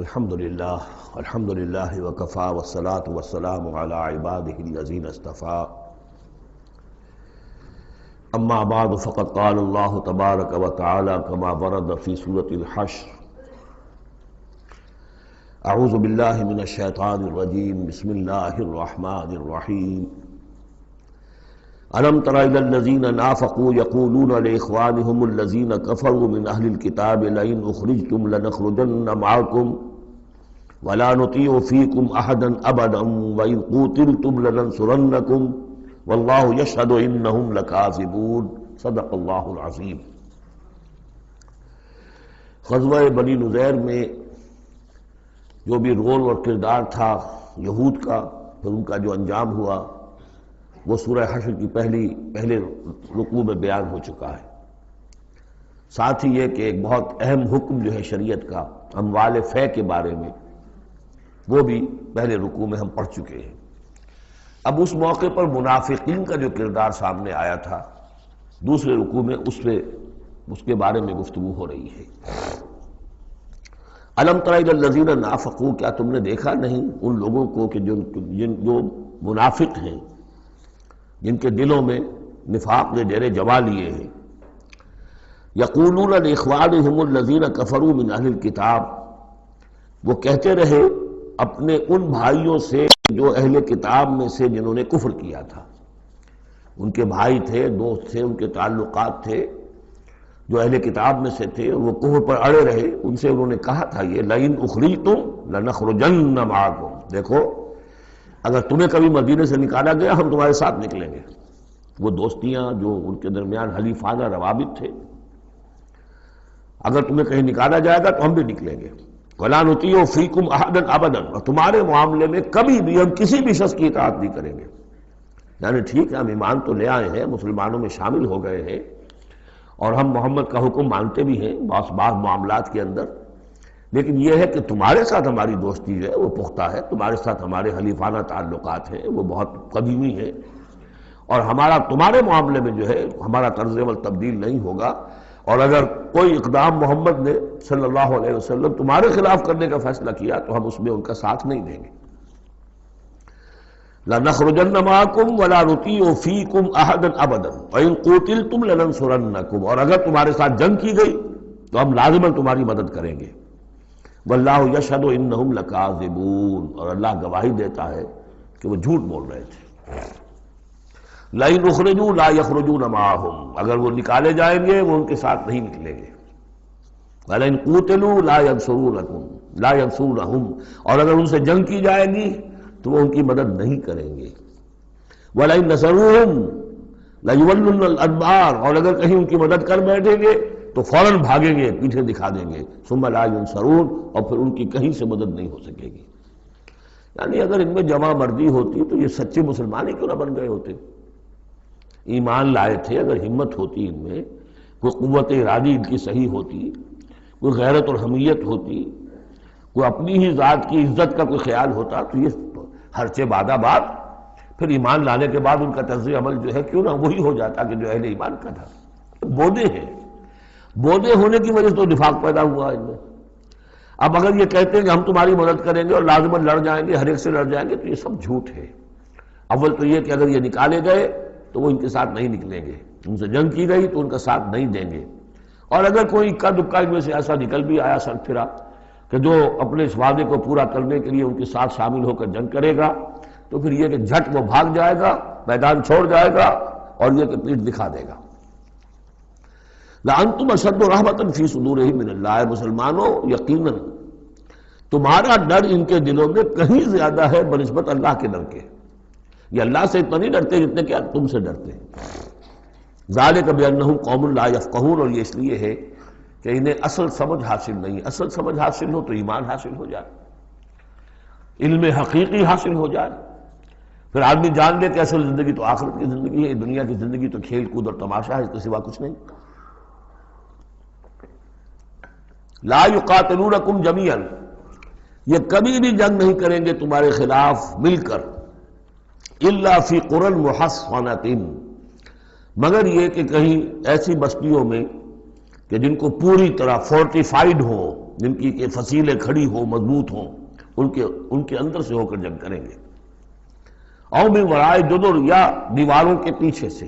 الحمدللہ وکفا والصلاة والسلام علی عبادہ الذین اصطفیٰ اما بعد فقد قال اللہ تبارک وتعالی کما ورد فی سورۃ الحشر اعوذ باللہ من الشیطان الرجیم بسم اللہ الرحمن الرحیم ألم تر إلى الذين نافقوا يقولون لإخوانهم الذين كفروا من أهل الكتاب لئن أخرجتم لنخرجن معكم ولا نطيع فيكم أحدا أبدا وإن قوتلتم لننصرنكم والله يشهد إنهم لكاذبون صدق الله العظيم۔ غزوہ بنی نذیر میں جو بھی رول اور کردار تھا یہود کا، پھر ان کا جو انجام ہوا وہ سورہ حشر کی پہلے رکوع میں بیان ہو چکا ہے۔ ساتھ ہی یہ کہ ایک بہت اہم حکم جو ہے شریعت کا اموال فے کے بارے میں، وہ بھی پہلے رکوع میں ہم پڑھ چکے ہیں۔ اب اس موقع پر منافقین کا جو کردار سامنے آیا تھا دوسرے رکوع میں اس کے بارے میں گفتگو ہو رہی ہے۔ الم تر الی الذین نافقوا، کیا تم نے دیکھا نہیں ان لوگوں کو کہ جو منافق ہیں، جن کے دلوں میں نفاق نے ڈیرے جما لیے ہیں۔ یقولون لاخوانہم الذین کفروا من اہل الکتاب، وہ کہتے رہے اپنے ان بھائیوں سے جو اہل کتاب میں سے جنہوں نے کفر کیا تھا، ان کے بھائی تھے، دوست تھے، ان کے تعلقات تھے جو اہل کتاب میں سے تھے، وہ کفر پر اڑے رہے۔ ان سے انہوں نے کہا تھا یہ لئن اخرجتم لنخرجن معکم، دیکھو اگر تمہیں کبھی مدینے سے نکالا گیا ہم تمہارے ساتھ نکلیں گے۔ وہ دوستیاں جو ان کے درمیان حلیفانہ روابط تھے، اگر تمہیں کہیں نکالا جائے گا تو ہم بھی نکلیں گے۔ وَلَا نُطِيعُ فِيكُمْ أَحَدًا أَبَدًا، اور تمہارے معاملے میں کبھی بھی ہم کسی بھی شخص کی اطاعت نہیں کریں گے۔ یعنی ٹھیک ہے ہم ایمان تو لے آئے ہیں، مسلمانوں میں شامل ہو گئے ہیں، اور ہم محمد کا حکم مانتے بھی ہیں بعض معاملات کے اندر، لیکن یہ ہے کہ تمہارے ساتھ ہماری دوستی جو ہے وہ پختہ ہے، تمہارے ساتھ ہمارے حلیفانہ تعلقات ہیں وہ بہت قدیمی ہیں، اور ہمارا تمہارے معاملے میں جو ہے ہمارا طرز عمل تبدیل نہیں ہوگا، اور اگر کوئی اقدام محمد نے صلی اللہ علیہ وسلم تمہارے خلاف کرنے کا فیصلہ کیا تو ہم اس میں ان کا ساتھ نہیں دیں گے۔ لَنَخْرُجَنَّ مَعَكُمْ وَلَا نُطِيعُ فِيكُمْ أَحَدًا أَبَدًا وَإِن قُوتِلْتُمْ لَنَنصُرَنَّكُمْ، اور اگر تمہارے ساتھ جنگ کی گئی تو ہم لازماً تمہاری مدد کریں گے۔ وَاللَّهُ يَشْهَدُ إِنَّهُمْ لَكَاذِبُونَ، اور اللہ گواہی دیتا ہے کہ وہ جھوٹ بول رہے تھے۔ لَئِنْ أُخْرِجُوا لَا يَخْرُجُونَ مَعَهُمْ، اگر وہ نکالے جائیں گے وہ ان کے ساتھ نہیں نکلیں گے۔ وَلَئِنْ قُوتِلُوا لَا يَنْصُرُونَهُمْ، اور اگر ان سے جنگ کی جائے گی تو وہ ان کی مدد نہیں کریں گے۔ وَلَئِنْ نَصَرُوهُمْ لَيُوَلُّنَّ الْأَدْبَارَ، اور اگر کہیں ان کی مدد کر بیٹھیں گے تو فوراً بھاگیں گے، پیچھے دکھا دیں گے۔ ثُمَّ لَا يُنْصَرُونَ، اور پھر ان کی کہیں سے مدد نہیں ہو سکے گی۔ یعنی اگر ان میں جمع مردی ہوتی تو یہ سچے مسلمان ہی کیوں نہ بن گئے ہوتے؟ ایمان لائے تھے، اگر ہمت ہوتی ان میں، کوئی قوت ارادی ان کی صحیح ہوتی، کوئی غیرت اور حمیت ہوتی، کوئی اپنی ہی ذات کی عزت کا کوئی خیال ہوتا، تو یہ ہرچہ بعد بات پھر ایمان لانے کے بعد ان کا طرز عمل جو ہے کیوں نہ وہی ہو جاتا کہ جو اہل ایمان کا تھا۔ بودے ہیں، بودے ہونے کی وجہ سے تو نفاق پیدا ہوا ان میں۔ اب اگر یہ کہتے ہیں کہ ہم تمہاری مدد کریں گے اور لازماً لڑ جائیں گے، ہر ایک سے لڑ جائیں گے، تو یہ سب جھوٹ ہے۔ اول تو یہ کہ اگر یہ نکالے گئے تو وہ ان کے ساتھ نہیں نکلیں گے، ان سے جنگ کی گئی تو ان کا ساتھ نہیں دیں گے، اور اگر کوئی اکا دکا ان میں سے ایسا نکل بھی آیا سر پھرا کہ جو اپنے اس وعدے کو پورا کرنے کے لیے ان کے ساتھ شامل ہو کر جنگ کرے گا، تو پھر یہ کہ جھٹ وہ بھاگ جائے گا، میدان چھوڑ جائے گا، اور یہ کہ پیٹھ دکھا دے گا۔ لَأَنْتُمْ أَشَدُّ رَهْبَةً فِي صُدُورِهِم مِّنَ اللَّهِ، مسلمانوں یقیناً تمہارا ڈر ان کے دلوں میں کہیں زیادہ ہے بنسبت اللہ کے ڈر کے۔ یہ اللہ سے اتنا نہیں ڈرتے جتنے کہ تم سے ڈرتے ہیں۔ ذَلِكَ بِأَنَّهُمْ قَوْمٌ لَا يَفْقَهُونَ، اور یہ اس لیے ہے کہ انہیں اصل سمجھ حاصل نہیں۔ اصل سمجھ حاصل ہو تو ایمان حاصل ہو جائے، علم حقیقی حاصل ہو جائے، پھر آدمی جان لے کہ اصل زندگی تو آخرت کی زندگی ہے، دنیا کی زندگی تو کھیل کود اور تماشا ہے، اس کے سوا کچھ نہیں۔ لا یقاتلونکم جمیعا، یہ کبھی بھی جنگ نہیں کریں گے تمہارے خلاف مل کر، الا فی قری محصنۃ، مگر یہ کہ کہیں ایسی بستیوں میں کہ جن کو پوری طرح فورٹیفائیڈ ہو، جن کی کہ فصیلیں کھڑی ہوں، مضبوط ہوں، ان کے اندر سے ہو کر جنگ کریں گے۔ او من ورائے جدر، یا دیواروں کے پیچھے سے۔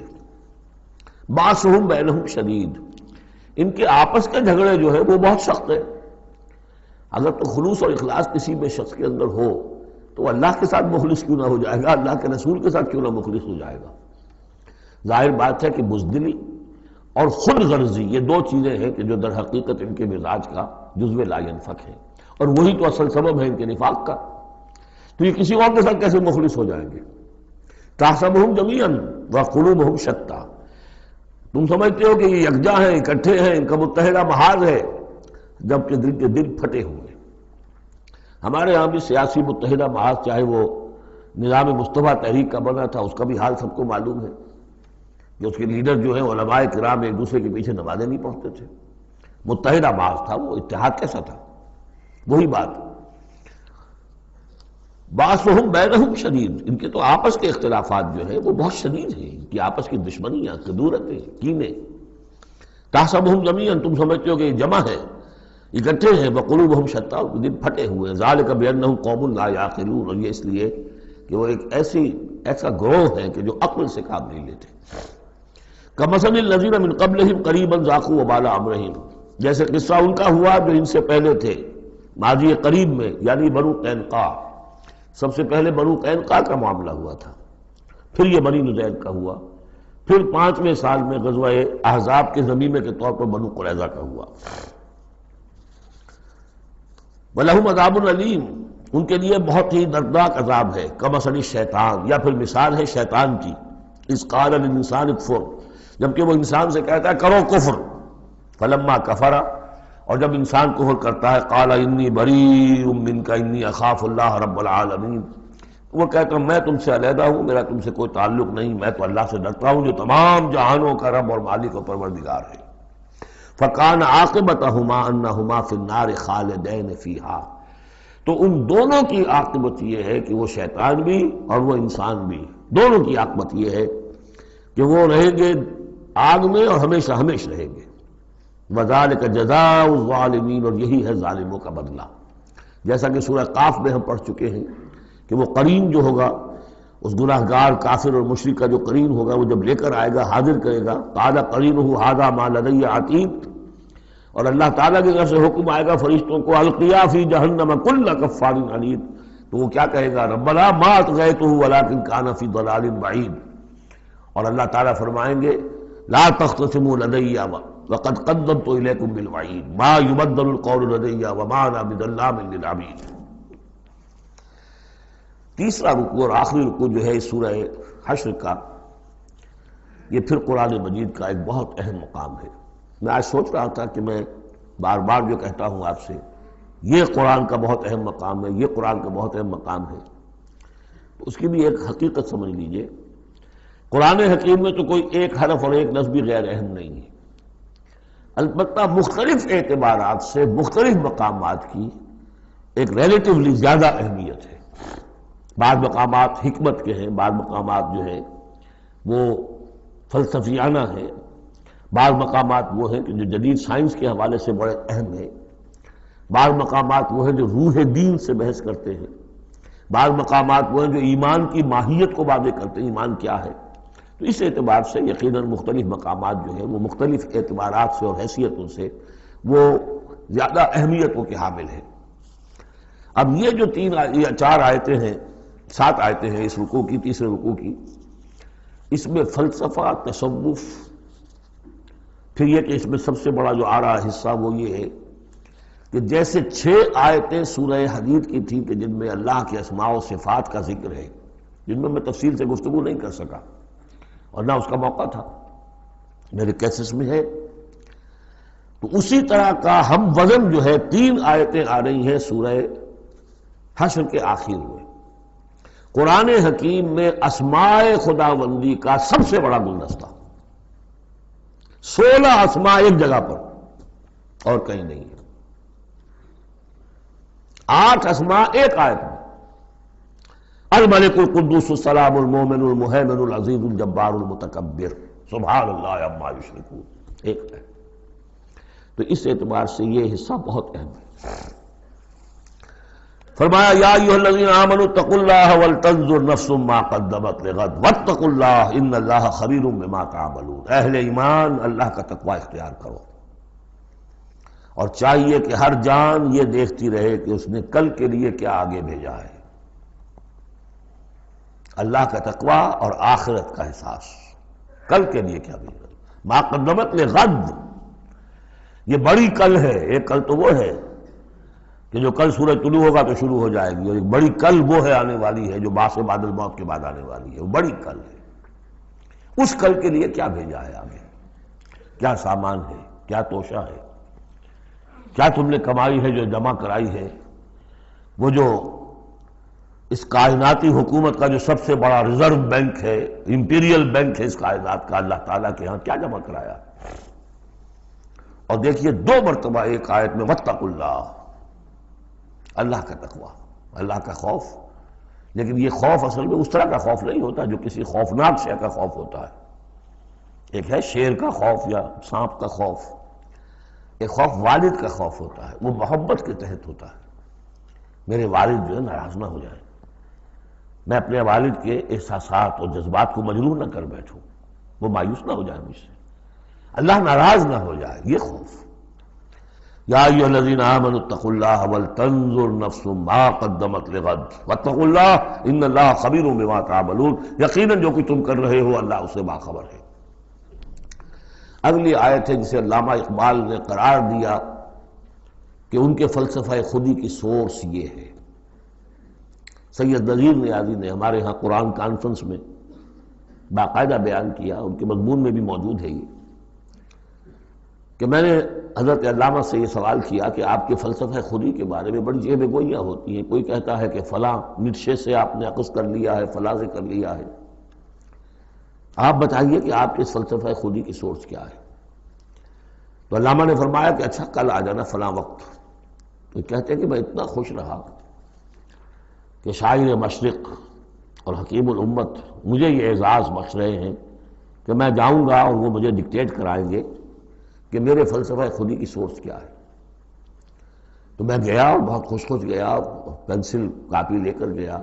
باسہم بینہم شدید، ان کے آپس کے جھگڑے جو ہے وہ بہت سخت ہے۔ اگر تو خلوص اور اخلاص کسی میں شخص کے اندر ہو تو اللہ کے ساتھ مخلص کیوں نہ ہو جائے گا، اللہ کے رسول کے ساتھ کیوں نہ مخلص ہو جائے گا۔ ظاہر بات ہے کہ بزدلی اور خود غرضی یہ دو چیزیں ہیں کہ جو در حقیقت ان کے مزاج کا جزو لا ینفک ہے، اور وہی تو اصل سبب ہے ان کے نفاق کا۔ تو یہ کسی اور کے ساتھ کیسے مخلص ہو جائیں گے؟ تحسبہم جمیعا وقلوبہم شتیٰ، تم سمجھتے ہو کہ یہ یکجا ہیں، اکٹھے ہیں، ان کا متحدہ محاذ ہے، جبکہ دل کے دل پھٹے ہوئے۔ ہمارے ہاں بھی سیاسی متحدہ محاذ، چاہے وہ نظام مصطفیٰ تحریک کا بنا تھا، اس کا بھی حال سب کو معلوم ہے کہ اس کے لیڈر جو ہیں علماء کرام ایک دوسرے کے پیچھے نمازیں نہیں پڑھتے تھے۔ متحدہ محاذ تھا وہ، اتحاد کیسا تھا؟ وہی بات۔ باسہم بینہم شدید، ان کے تو آپس کے اختلافات جو ہیں وہ بہت شدید ہیں، ان کی آپس کی دشمنیاں، کدورتیں، کینے۔ تحسبہم جمیعا، تم سمجھتے ہو کہ یہ جمع ہے، اکٹھے ہیں، وقلوبہم شتیٰ، دل پھٹے ہوئے ہیں۔ ذالک بانہم قوم لا یعقلون، اور یہ اس لیے کہ وہ ایک ایسا گروہ ہے کہ جو عقل سے کام نہیں لیتے۔ کمثل الذین من قبلہم قریبا ذاقوا وبال امرہم، جیسے قصہ ان کا ہوا جو ان سے پہلے تھے ماضی قریب میں، یعنی بنو قینقاع۔ سب سے پہلے بنو قینقاع کا معاملہ ہوا تھا، پھر یہ بنی نضیر کا ہوا، پھر 5ویں سال میں غزوہ احزاب کے ضمیمے کے طور پر بنو قریظہ کا ہوا۔ وَلَهُمْ عَذَابٌ عَلِيمٌ، ان کے لیے بہت ہی دردناک عذاب ہے۔ کمثل الشیطان، یا پھر مثال ہے شیطان کی، اذ قال للانسان اکفر، جبکہ وہ انسان سے کہتا ہے کرو کفر، فلما کفر، اور جب انسان کفر کرتا ہے قال انی بریء منک انی اخاف اللہ رب العالمین، وہ کہتا ہے میں تم سے علیحدہ ہوں، میرا تم سے کوئی تعلق نہیں، میں تو اللہ سے ڈرتا ہوں جو تمام جہانوں کا رب اور مالک و پروردگار ہے۔ فکان عاقبتہما انہما فی النار خالدین فیہا، تو ان دونوں کی عاقبت یہ ہے کہ وہ شیطان بھی اور وہ انسان بھی، دونوں کی عاقبت یہ ہے کہ وہ رہیں گے آگ میں اور ہمیشہ ہمیشہ رہیں گے۔ وَذَلِكَ جَزَاءُ الظَّالِمِينَ، اور یہی ہے ظالموں کا بدلہ، جیسا کہ سورہ قاف میں ہم پڑھ چکے ہیں کہ وہ قرین جو ہوگا اس گناہگار کافر اور مشرک کا جو قرین ہوگا وہ جب لے کر آئے گا، حاضر کرے گا، قَالَ قَرِينُهُ هَذَا مَا لَدَيَّ عَتِيدٌ، اور اللہ تعالیٰ کی طرف سے حکم آئے گا فرشتوں کو القیا فی جہنم کل کفار عنید، تو وہ کیا کہے گا ربنا ما اطغیتہ ولکن کان فی ضلال بعید، اور اللہ تعالیٰ فرمائیں گے لا تختصموا لدی وقد قدمت الیکم بالوعید ما یبدل القول لدی وما انا بظلام للعبید۔ تیسرا رکوع اور آخری رکوع جو ہے اس سورہ حشر کا، یہ پھر قرآن مجید کا ایک بہت اہم مقام ہے۔ میں آج سوچ رہا تھا کہ میں بار بار جو کہتا ہوں آپ سے یہ قرآن کا بہت اہم مقام ہے، یہ قرآن کا بہت اہم مقام ہے، تو اس کی بھی ایک حقیقت سمجھ لیجئے۔ قرآن حکیم میں تو کوئی ایک حرف اور ایک لفظ بھی غیر اہم نہیں ہے، البتہ مختلف اعتبارات سے مختلف مقامات کی ایک ریلیٹیولی زیادہ اہمیت ہے۔ بعض مقامات حکمت کے ہیں، بعض مقامات جو ہیں وہ فلسفیانہ ہیں، بعض مقامات وہ ہیں کہ جو جدید سائنس کے حوالے سے بڑے اہم ہیں، بعض مقامات وہ ہیں جو روح دین سے بحث کرتے ہیں، بعض مقامات وہ ہیں جو ایمان کی ماہیت کو واضح کرتے ہیں، ایمان کیا ہے۔ تو اس اعتبار سے یقیناً مختلف مقامات جو ہیں وہ مختلف اعتبارات سے اور حیثیتوں سے وہ زیادہ اہمیتوں کے حامل ہیں۔ اب یہ جو 4 آیتیں ہیں، 7 آیتیں ہیں اس رکوع کی، تیسرے رکوع کی، اس میں فلسفہ، تصوف، پھر یہ کہ اس میں سب سے بڑا جو آ رہا حصہ وہ یہ ہے کہ جیسے 6 آیتیں سورہ حدید کی تھیں کہ جن میں اللہ کے اسماء و صفات کا ذکر ہے، جن میں تفصیل سے گفتگو نہیں کر سکا اور نہ اس کا موقع تھا، میرے کیسز میں ہے، تو اسی طرح کا ہم وزن جو ہے 3 آیتیں آ رہی ہیں سورہ حشر کے آخر میں۔ قرآن حکیم میں اسماء خداوندی کا سب سے بڑا گلدستہ، 16 اسماء ایک جگہ پر اور کہیں نہیں ہے، 8 اسماء ایک آیت میں، الملک القدوس السلام المومن المہیمن العزیز الجبار المتکبر سبحان اللہ عما یشرکون، ایک ہے۔ تو اس اعتبار سے یہ حصہ بہت اہم ہے۔ فرمایا یا ایھا الذین آمنوا اتقوا اللہ ولتنظر نفس ما قدمت لغد واتقوا اللہ ان اللہ خبیر بما تعملون۔ اہل ایمان اللہ کا تقوی اختیار کرو، اور چاہیے کہ ہر جان یہ دیکھتی رہے کہ اس نے کل کے لیے کیا آگے بھیجا ہے۔ اللہ کا تقوی اور آخرت کا احساس، کل کے لیے کیا بھیجا، ما قدمت لغد، یہ بڑی کل ہے۔ ایک کل تو وہ ہے کہ جو کل سورج طلوع ہوگا تو شروع ہو جائے گی، اور ایک بڑی کل وہ ہے آنے والی ہے جو بعث بعد الموت کے بعد آنے والی ہے، وہ بڑی کل ہے۔ اس کل کے لیے کیا بھیجا ہے آگے، کیا سامان ہے، کیا توشہ ہے، کیا تم نے کمائی ہے جو جمع کرائی ہے، وہ جو اس کائناتی حکومت کا جو سب سے بڑا ریزرو بینک ہے، امپیریل بینک ہے اس کائنات کا، اللہ تعالیٰ کے ہاں کیا جمع کرایا۔ اور دیکھیے 2 مرتبہ ایک آیت میں واتقوا اللہ، اللہ کا تقوی، اللہ کا خوف۔ لیکن یہ خوف اصل میں اس طرح کا خوف نہیں ہوتا جو کسی خوفناک شے کا خوف ہوتا ہے۔ ایک ہے شیر کا خوف یا سانپ کا خوف، ایک خوف والد کا خوف ہوتا ہے، وہ محبت کے تحت ہوتا ہے۔ میرے والد جو ہے ناراض نہ ہو جائیں، میں اپنے والد کے احساسات اور جذبات کو مجروح نہ کر بیٹھوں، وہ مایوس نہ ہو جائے مجھ سے، اللہ ناراض نہ ہو جائے، یہ خوف۔ یا ایھا الذین آمنوا اتقوا اللہ ولتنظر نفس ما قدمت لغد واتقوا اللہ ان اللہ خبیر بما تعملون۔ یقیناً جو کچھ تم کر رہے ہو اللہ اسے باخبر ہے۔ اگلی آیت ہے جسے علامہ اقبال نے قرار دیا کہ ان کے فلسفہ خودی کی سورس یہ ہے۔ سید نذیر نیازی نے ہمارے ہاں قرآن کانفرنس میں باقاعدہ بیان کیا، ان کے مضمون میں بھی موجود ہے یہ، کہ میں نے حضرت علامہ سے یہ سوال کیا کہ آپ کے فلسفہ خودی کے بارے میں بڑی جیب گوئیاں ہوتی ہیں، کوئی کہتا ہے کہ فلاں نیٹشے سے آپ نے اخذ کر لیا ہے، فلاں سے کر لیا ہے، آپ بتائیے کہ آپ کے اس فلسفہ خودی کی سورس کیا ہے۔ تو علامہ نے فرمایا کہ اچھا کل آ جانا فلاں وقت۔ تو کہتے ہیں کہ میں اتنا خوش رہا کہ شاعر مشرق اور حکیم الامت مجھے یہ اعزاز بخش رہے ہیں کہ میں جاؤں گا اور وہ مجھے ڈکٹیٹ کرائیں گے کہ میرے فلسفہ خودی کی سورس کیا ہے۔ تو میں گیا اور بہت خوش گیا، پینسل کاپی لے کر گیا۔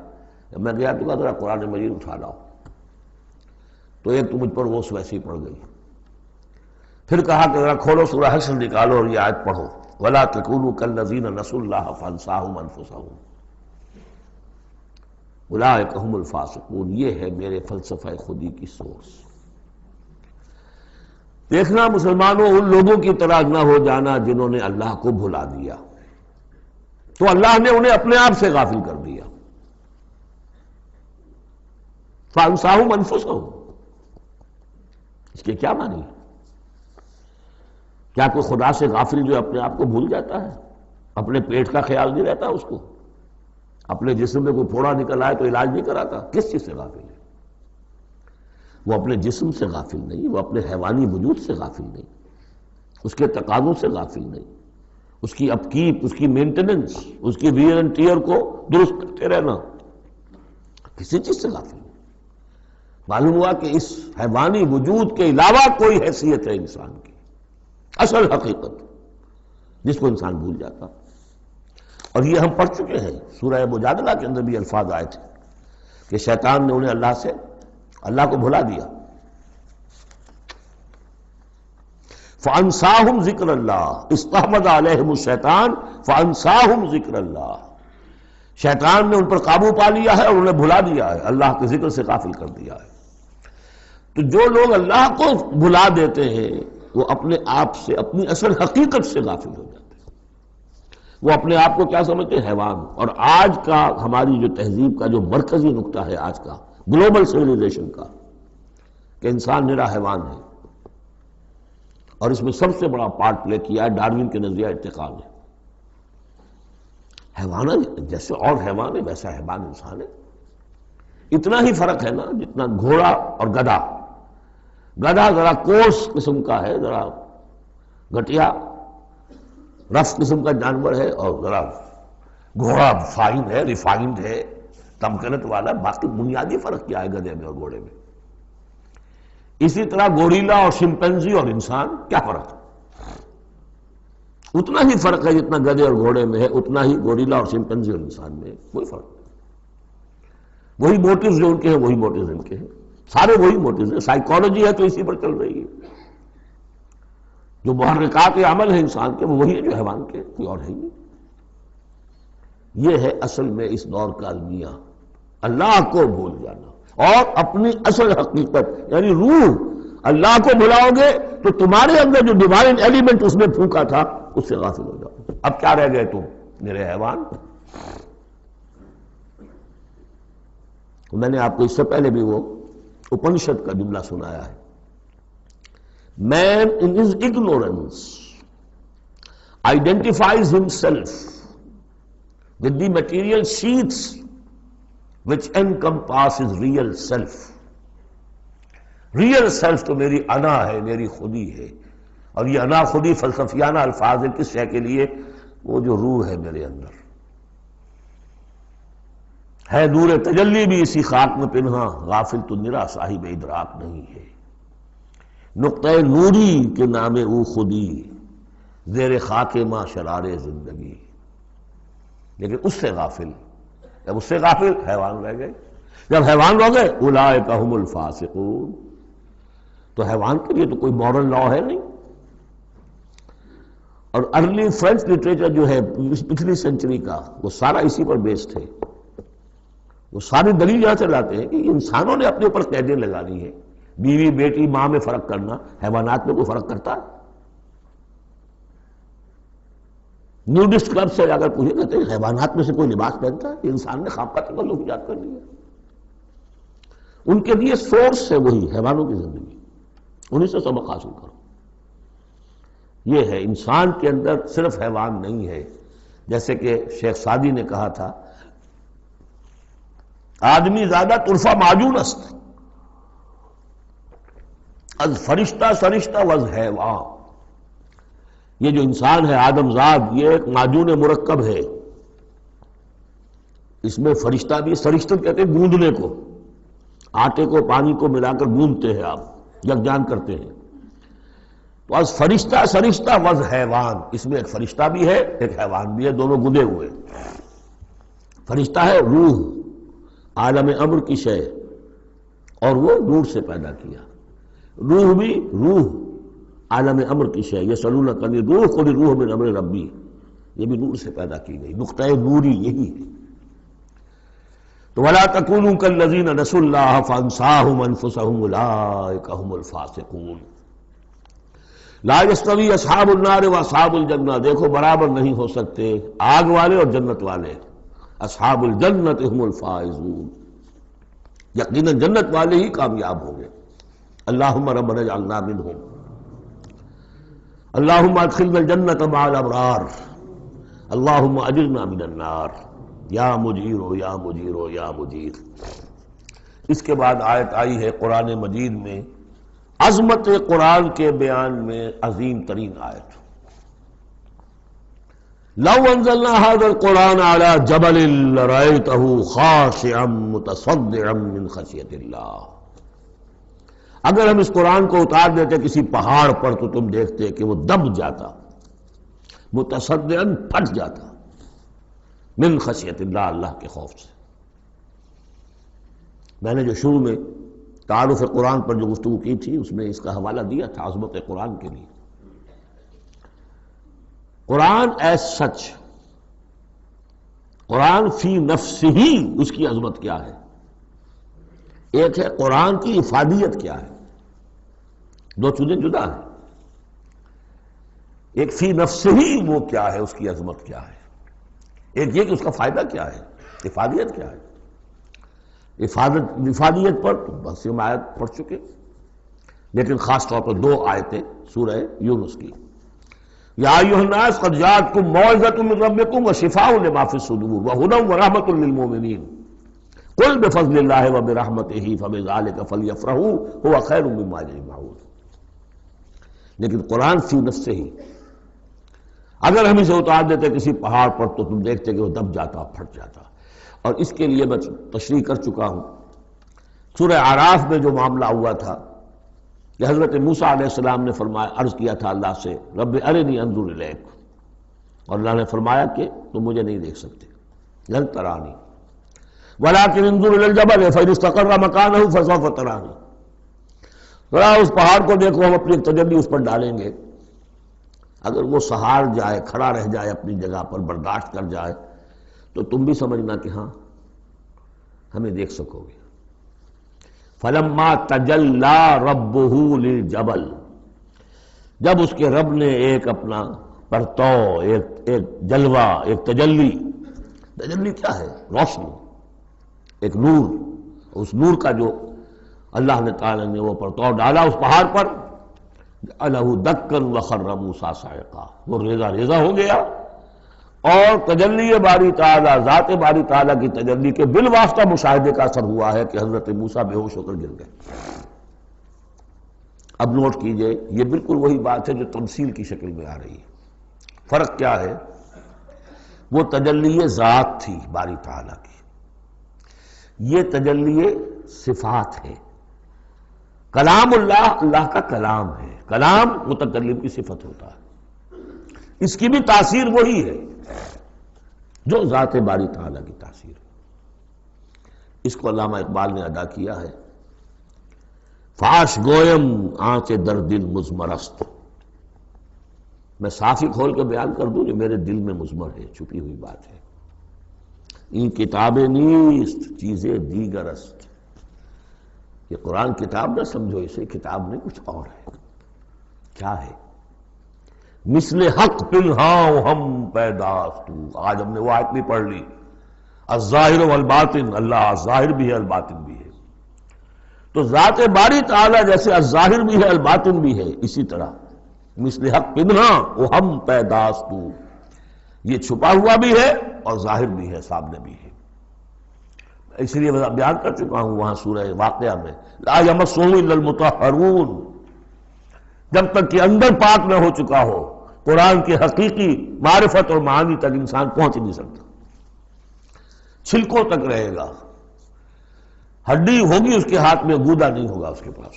جب میں گیا تو کہا ذرا قرآن مجید اٹھا لاؤ، تو ایک تو مجھ پر وہ ویسی پڑ گئی۔ پھر کہا کہ ذرا کھولو سورہ حشر نکالو اور یہ آیت پڑھو، وَلَا تَكُونُوا كَالَّذِينَ نَسُوا اللَّهَ فَأَنسَاهُمْ أَنفُسَهُمْ اولئک هم الفاسقون۔ یہ ہے میرے فلسفہ خودی کی سورس۔ دیکھنا مسلمانوں، ان لوگوں کی طرح نہ ہو جانا جنہوں نے اللہ کو بھلا دیا، تو اللہ نے انہیں اپنے آپ سے غافل کر دیا۔ فَأَنسَاهُمْ أَنفُسَهُمْ، اس کے کیا معنی ہے؟ کیا کوئی خدا سے غافل جو اپنے آپ کو بھول جاتا ہے؟ اپنے پیٹ کا خیال نہیں رہتا اس کو؟ اپنے جسم میں کوئی پھوڑا نکل آئے تو علاج نہیں کراتا؟ کس چیز سے غافل ہے؟ وہ اپنے جسم سے غافل نہیں، وہ اپنے حیوانی وجود سے غافل نہیں، اس کے تقاضوں سے غافل نہیں، اس کی اپ کیپ، اس کی مینٹیننس، اس کی ویئر اینڈ ٹیئر کو درست کرتے رہنا، کسی چیز سے غافل نہیں۔ معلوم ہوا کہ اس حیوانی وجود کے علاوہ کوئی حیثیت ہے انسان کی، اصل حقیقت جس کو انسان بھول جاتا۔ اور یہ ہم پڑھ چکے ہیں، سورہ مجادلہ کے اندر بھی الفاظ آئے تھے کہ شیطان نے انہیں اللہ کو بھلا دیا۔ فَأَنسَاهُمْ ذِكْرَ اللَّهِ اسْتَحْوَذَ عَلَيْهِمُ الشَّيْطَانُ فَأَنسَاهُمْ ذِكْرَ اللَّهِ، شیطان نے ان پر قابو پا لیا ہے اور انہیں بھلا دیا ہے، اللہ کے ذکر سے غافل کر دیا ہے۔ تو جو لوگ اللہ کو بھلا دیتے ہیں وہ اپنے آپ سے، اپنی اصل حقیقت سے غافل ہو جاتے ہیں۔ وہ اپنے آپ کو کیا سمجھتے ہیں؟ حیوان۔ اور آج کا ہماری جو تہذیب کا جو مرکزی نقطہ ہے آج کا گلوبل سویلائزیشن کا، کہ انسان نرا حیوان ہے، اور اس میں سب سے بڑا پارٹ پلے کیا ہے ڈاروین کے نظریہ ارتقاء نے۔ حیوان جیسے اور حیوان ہے ویسا حیوان انسان ہے، اتنا ہی فرق ہے نا جتنا گھوڑا اور گدھا۔ گدھا ذرا کورس قسم کا ہے، ذرا گھٹیا رف قسم کا جانور ہے، اور ذرا گھوڑا فائن ہے، ریفائنڈ ہے، تمکنت والا۔ باقی بنیادی فرق کیا ہے گدھے میں اور گھوڑے میں؟ اسی طرح گوریلا اور شمپینزی اور انسان، کیا فرق ہے؟ اتنا ہی فرق ہے جتنا گدھے اور گھوڑے میں ہے، اتنا ہی گوریلا اور چمپینزی اور انسان میں ہے، کوئی فرق نہیں۔ وہی موٹیوز جو ان کے ہیں وہی موٹیوز ان کے ہیں، سارے وہی موٹیوز ہیں۔ سائیکالوجی ہے تو اسی پر چل رہی ہے، جو محرکات عمل ہے انسان کے وہ وہی ہے جو حیوان کے، کوئی اور ہے نہیں۔ یہ ہے اصل میں اس دور کا المیہ، اللہ کو بھول جانا اور اپنی اصل حقیقت یعنی روح۔ اللہ کو بھلاؤ گے تو تمہارے اندر جو ڈیوائن ایلیمنٹ اس نے پھونکا تھا اس سے غافل ہو جاؤ۔ اب کیا رہ گئے تم میرے حیوان؟ میں نے آپ کو اس سے پہلے بھی وہ اپنشد کا جملہ سنایا ہے، Man in his ignorance identifies himself with the material sheaths which encompass his real self. Real self تو میری انا ہے، میری خودی ہے، اور یہ انا خودی فلسفیانہ الفاظ ہے کس شے کے لیے؟ وہ جو روح ہے میرے اندر ہے، نور تجلی بھی اسی خاک میں پنہاں، غافل تو نرا صاحب ادراک نہیں ہے۔ نقطۂ نوری کے نام او خودی، زیر خاک ماں شرار زندگی، لیکن اس سے غافل، جب اس سے غافل حیوان رہ گئے، جب حیوان رہ گئے اولئک ھم الفاسقون، تو حیوان کے لیے تو کوئی مورل لا ہے نہیں۔ اور ارلی فرینچ لٹریچر جو ہے پچھلی سینچری کا وہ سارا اسی پر بیسڈ ہے، وہ ساری دلیل یہاں سے لاتے ہیں کہ انسانوں نے اپنے اوپر قیدیں لگانی ہیں، بیوی بیٹی ماں میں فرق کرنا، حیوانات میں کوئی فرق کرتا ہے؟ نیوڈسٹ کلب سے اگر پوچھے کہتے ہیں حیوانات میں سے کوئی لباس پہنتا ہے؟ انسان نے خواب کا تکلف ایجاد کر لیا۔ ان کے لیے سورس ہے وہی حیوانوں کی زندگی، انہیں سے سبق حاصل کرو۔ یہ ہے انسان کے اندر صرف حیوان نہیں ہے، جیسے کہ شیخ سعدی نے کہا تھا آدمی زیادہ طرفہ معجون است از فرشتہ سرشتہ وز حیوان۔ یہ جو انسان ہے آدم زاد، یہ ایک معجون مرکب ہے، اس میں فرشتہ بھی، سرشتہ کہتے ہیں گوندنے کو، آٹے کو پانی کو ملا کر گوندتے ہیں آپ، یکجان کرتے ہیں، تو از فرشتہ سرشتہ وز حیوان، اس میں ایک فرشتہ بھی ہے ایک حیوان بھی ہے، دونوں گندے ہوئے۔ فرشتہ ہے روح، عالم امر کی شے، اور وہ نور سے پیدا کیا۔ روح بھی روح، عالم امر کی شے، یسألونک عن الروح قل الروح من امر ربی، یہ بھی نور سے پیدا کی گئی، نقطۂ نوری یہی ہے۔ تو وَلَا تَكُونُوا كَالَّذِينَ نَسُوا اللَّهَ فَأَنسَاهُمْ أَنفُسَهُمْ أُولَٰئِكَ هُمُ الْفَاسِقُونَ لا يستوی اصحاب النار و اصحاب الجنہ، دیکھو برابر نہیں ہو سکتے آگ والے اور جنت والے، اصحاب الجنت هم الفائزون، یقیناً جنت والے ہی کامیاب ہوں گے۔ اللہم ربنا اجعلنا منہم، اللہم ادخلنا الجنت مع الابرار، اللہم اجرنا من النار، یا مجیر یا مجیر یا مجیر۔ اس کے بعد آیت آئی ہے قرآن مجید میں، عظمت قرآن کے بیان میں عظیم ترین آیت، لو انزلنا هذا القرآن على جبل لرأيته خاشعا متصدعا من خشیۃ اللہ، اگر ہم اس قرآن کو اتار دیتے کسی پہاڑ پر تو تم دیکھتے کہ وہ دب جاتا، متصدعا پھٹ جاتا، من خشیۃ اللہ، اللہ کے خوف سے۔ میں نے جو شروع میں تعارف قرآن پر جو گفتگو کی تھی اس میں اس کا حوالہ دیا تھا عظمت قرآن کے لیے۔ قرآن ایز سچ، قرآن فی نفسہ ہی اس کی عظمت کیا ہے، ایک ہے قرآن کی افادیت کیا ہے، دو چیزیں جدا ہیں، ایک فی نفسہ ہی وہ کیا ہے، اس کی عظمت کیا ہے، ایک یہ کہ اس کا فائدہ کیا ہے، افادیت کیا ہے۔ افادیت پر بس ہم آیت پڑھ چکے، لیکن خاص طور پر دو آیتیں سورہ یونس کی، یا ایھا الناس قد جاءتکم موعظۃ من ربکم وشفاء لما فی الصدور وہدی ورحمۃ للمؤمنین قل بفضل اللہ وبرحمتہ فبذلک فلیفرحوا ھو خیر مما یجمعون۔ لیکن قرآن فی نفسہ ہی، اگر ہم اسے اتار دیتے کسی پہاڑ پر تو تم دیکھتے کہ وہ دب جاتا، پھٹ جاتا۔ اور اس کے لیے میں تشریح کر چکا ہوں، سورہ اعراف میں جو معاملہ ہوا تھا کہ حضرت موسیٰ علیہ السلام نے فرمایا، عرض کیا تھا اللہ سے رب ارنی انظر الیک، اور اللہ نے فرمایا کہ تم مجھے نہیں دیکھ سکتے، لن ترانی ولکن انظر الی الجبل فإن استقر مکانہ فسوف ترانی، ذرا اس پہاڑ کو دیکھو، ہم اپنی تجلی اس پر ڈالیں گے، اگر وہ سہار جائے، کھڑا رہ جائے اپنی جگہ پر، برداشت کر جائے، تو تم بھی سمجھنا کہ ہاں ہمیں دیکھ سکو گے۔ فلما تجلی ربہ للجبل، جب اس کے رب نے ایک اپنا پرتو، ایک جلوہ، ایک تجلی کیا ہے؟ روشنی، ایک نور، اس نور کا جو اللہ نے تعالی نے وہ پرتو ڈالا اس پہاڑ پر، جعلہ دکا وخر موسیٰ صعقا، وہ ریزہ ریزہ ہو گیا، اور تجلی باری تعالی، ذات باری تعالی کی تجلی کے بالواسطہ مشاہدے کا اثر ہوا ہے کہ حضرت موسیٰ بے ہوش ہو کر گر گئے۔ اب نوٹ کیجئے، یہ بالکل وہی بات ہے جو تمثیل کی شکل میں آ رہی ہے۔ فرق کیا ہے؟ وہ تجلی ذات تھی باری تعالی کی، یہ تجلی صفات ہے۔ کلام اللہ، اللہ کا کلام ہے، کلام متکلم کی صفت ہوتا ہے، اس کی بھی تاثیر وہی ہے جو ذات باری تعالیٰ کی تاثیر ہے۔ اس کو علامہ اقبال نے ادا کیا ہے، فاش گویم آنچ در دل مضمرست، میں صافی کھول کے بیان کر دوں جو میرے دل میں مضمر ہے، چھپی ہوئی بات ہے۔ این کتابیں نیست چیزیں دیگر است، یہ قرآن کتاب نہ سمجھو، اسے کتاب نہیں کچھ اور ہے۔ کیا ہے؟ مثل حق پنہاں ہم پیداست، آج ہم نے وہ آیت بھی پڑھ لی، الظاہر والباطن، اللہ ظاہر بھی ہے الباطن بھی ہے، تو ذات باری تعالیٰ جیسے الظاہر بھی ہے الباطن بھی ہے، اسی طرح مثل حق پنہاں وہ ہم پیداست، یہ چھپا ہوا بھی ہے اور ظاہر بھی ہے، سامنے بھی ہے۔ اس لیے میں بیان کر چکا ہوں وہاں سورہ واقعہ میں، لا یمسہ الا المطہرون، جب تک کہ اندر پاک نہ ہو چکا ہو قرآن کی حقیقی معرفت اور معانی تک انسان پہنچ نہیں سکتا، چھلکوں تک رہے گا، ہڈی ہوگی اس کے ہاتھ میں، گودا نہیں ہوگا اس کے پاس۔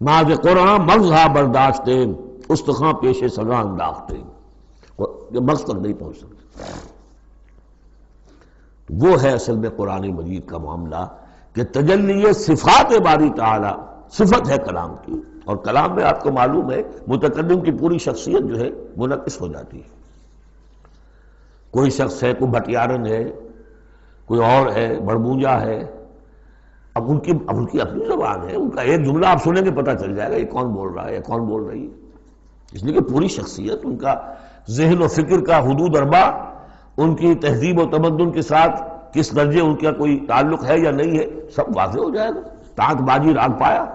ماذ قرآن مغزہ برداشتے استخاں پیش سگاں انداختے، مغز تک نہیں پہنچ سکتا۔ وہ ہے اصل میں قرآن مجید کا معاملہ کہ تجلی صفات باری تعالی، صفت ہے کلام کی، اور کلام میں آپ کو معلوم ہے متکلم کی پوری شخصیت جو ہے منعکس ہو جاتی ہے۔ کوئی شخص ہے، کوئی بھٹیارن ہے، کوئی اور ہے، بڑبونجا ہے، اب ان کی اپنی زبان ہے، ان کا ایک جملہ آپ سنیں گے پتہ چل جائے گا یہ کون بول رہا ہے یا کون بول رہی ہے، اس لیے کہ پوری شخصیت، ان کا ذہن و فکر کا حدود اربع، ان کی تہذیب و تمدن کے ساتھ کس درجے ان کا کوئی تعلق ہے یا نہیں ہے، سب واضح ہو جائے گا، تانت بازی راگ پایا۔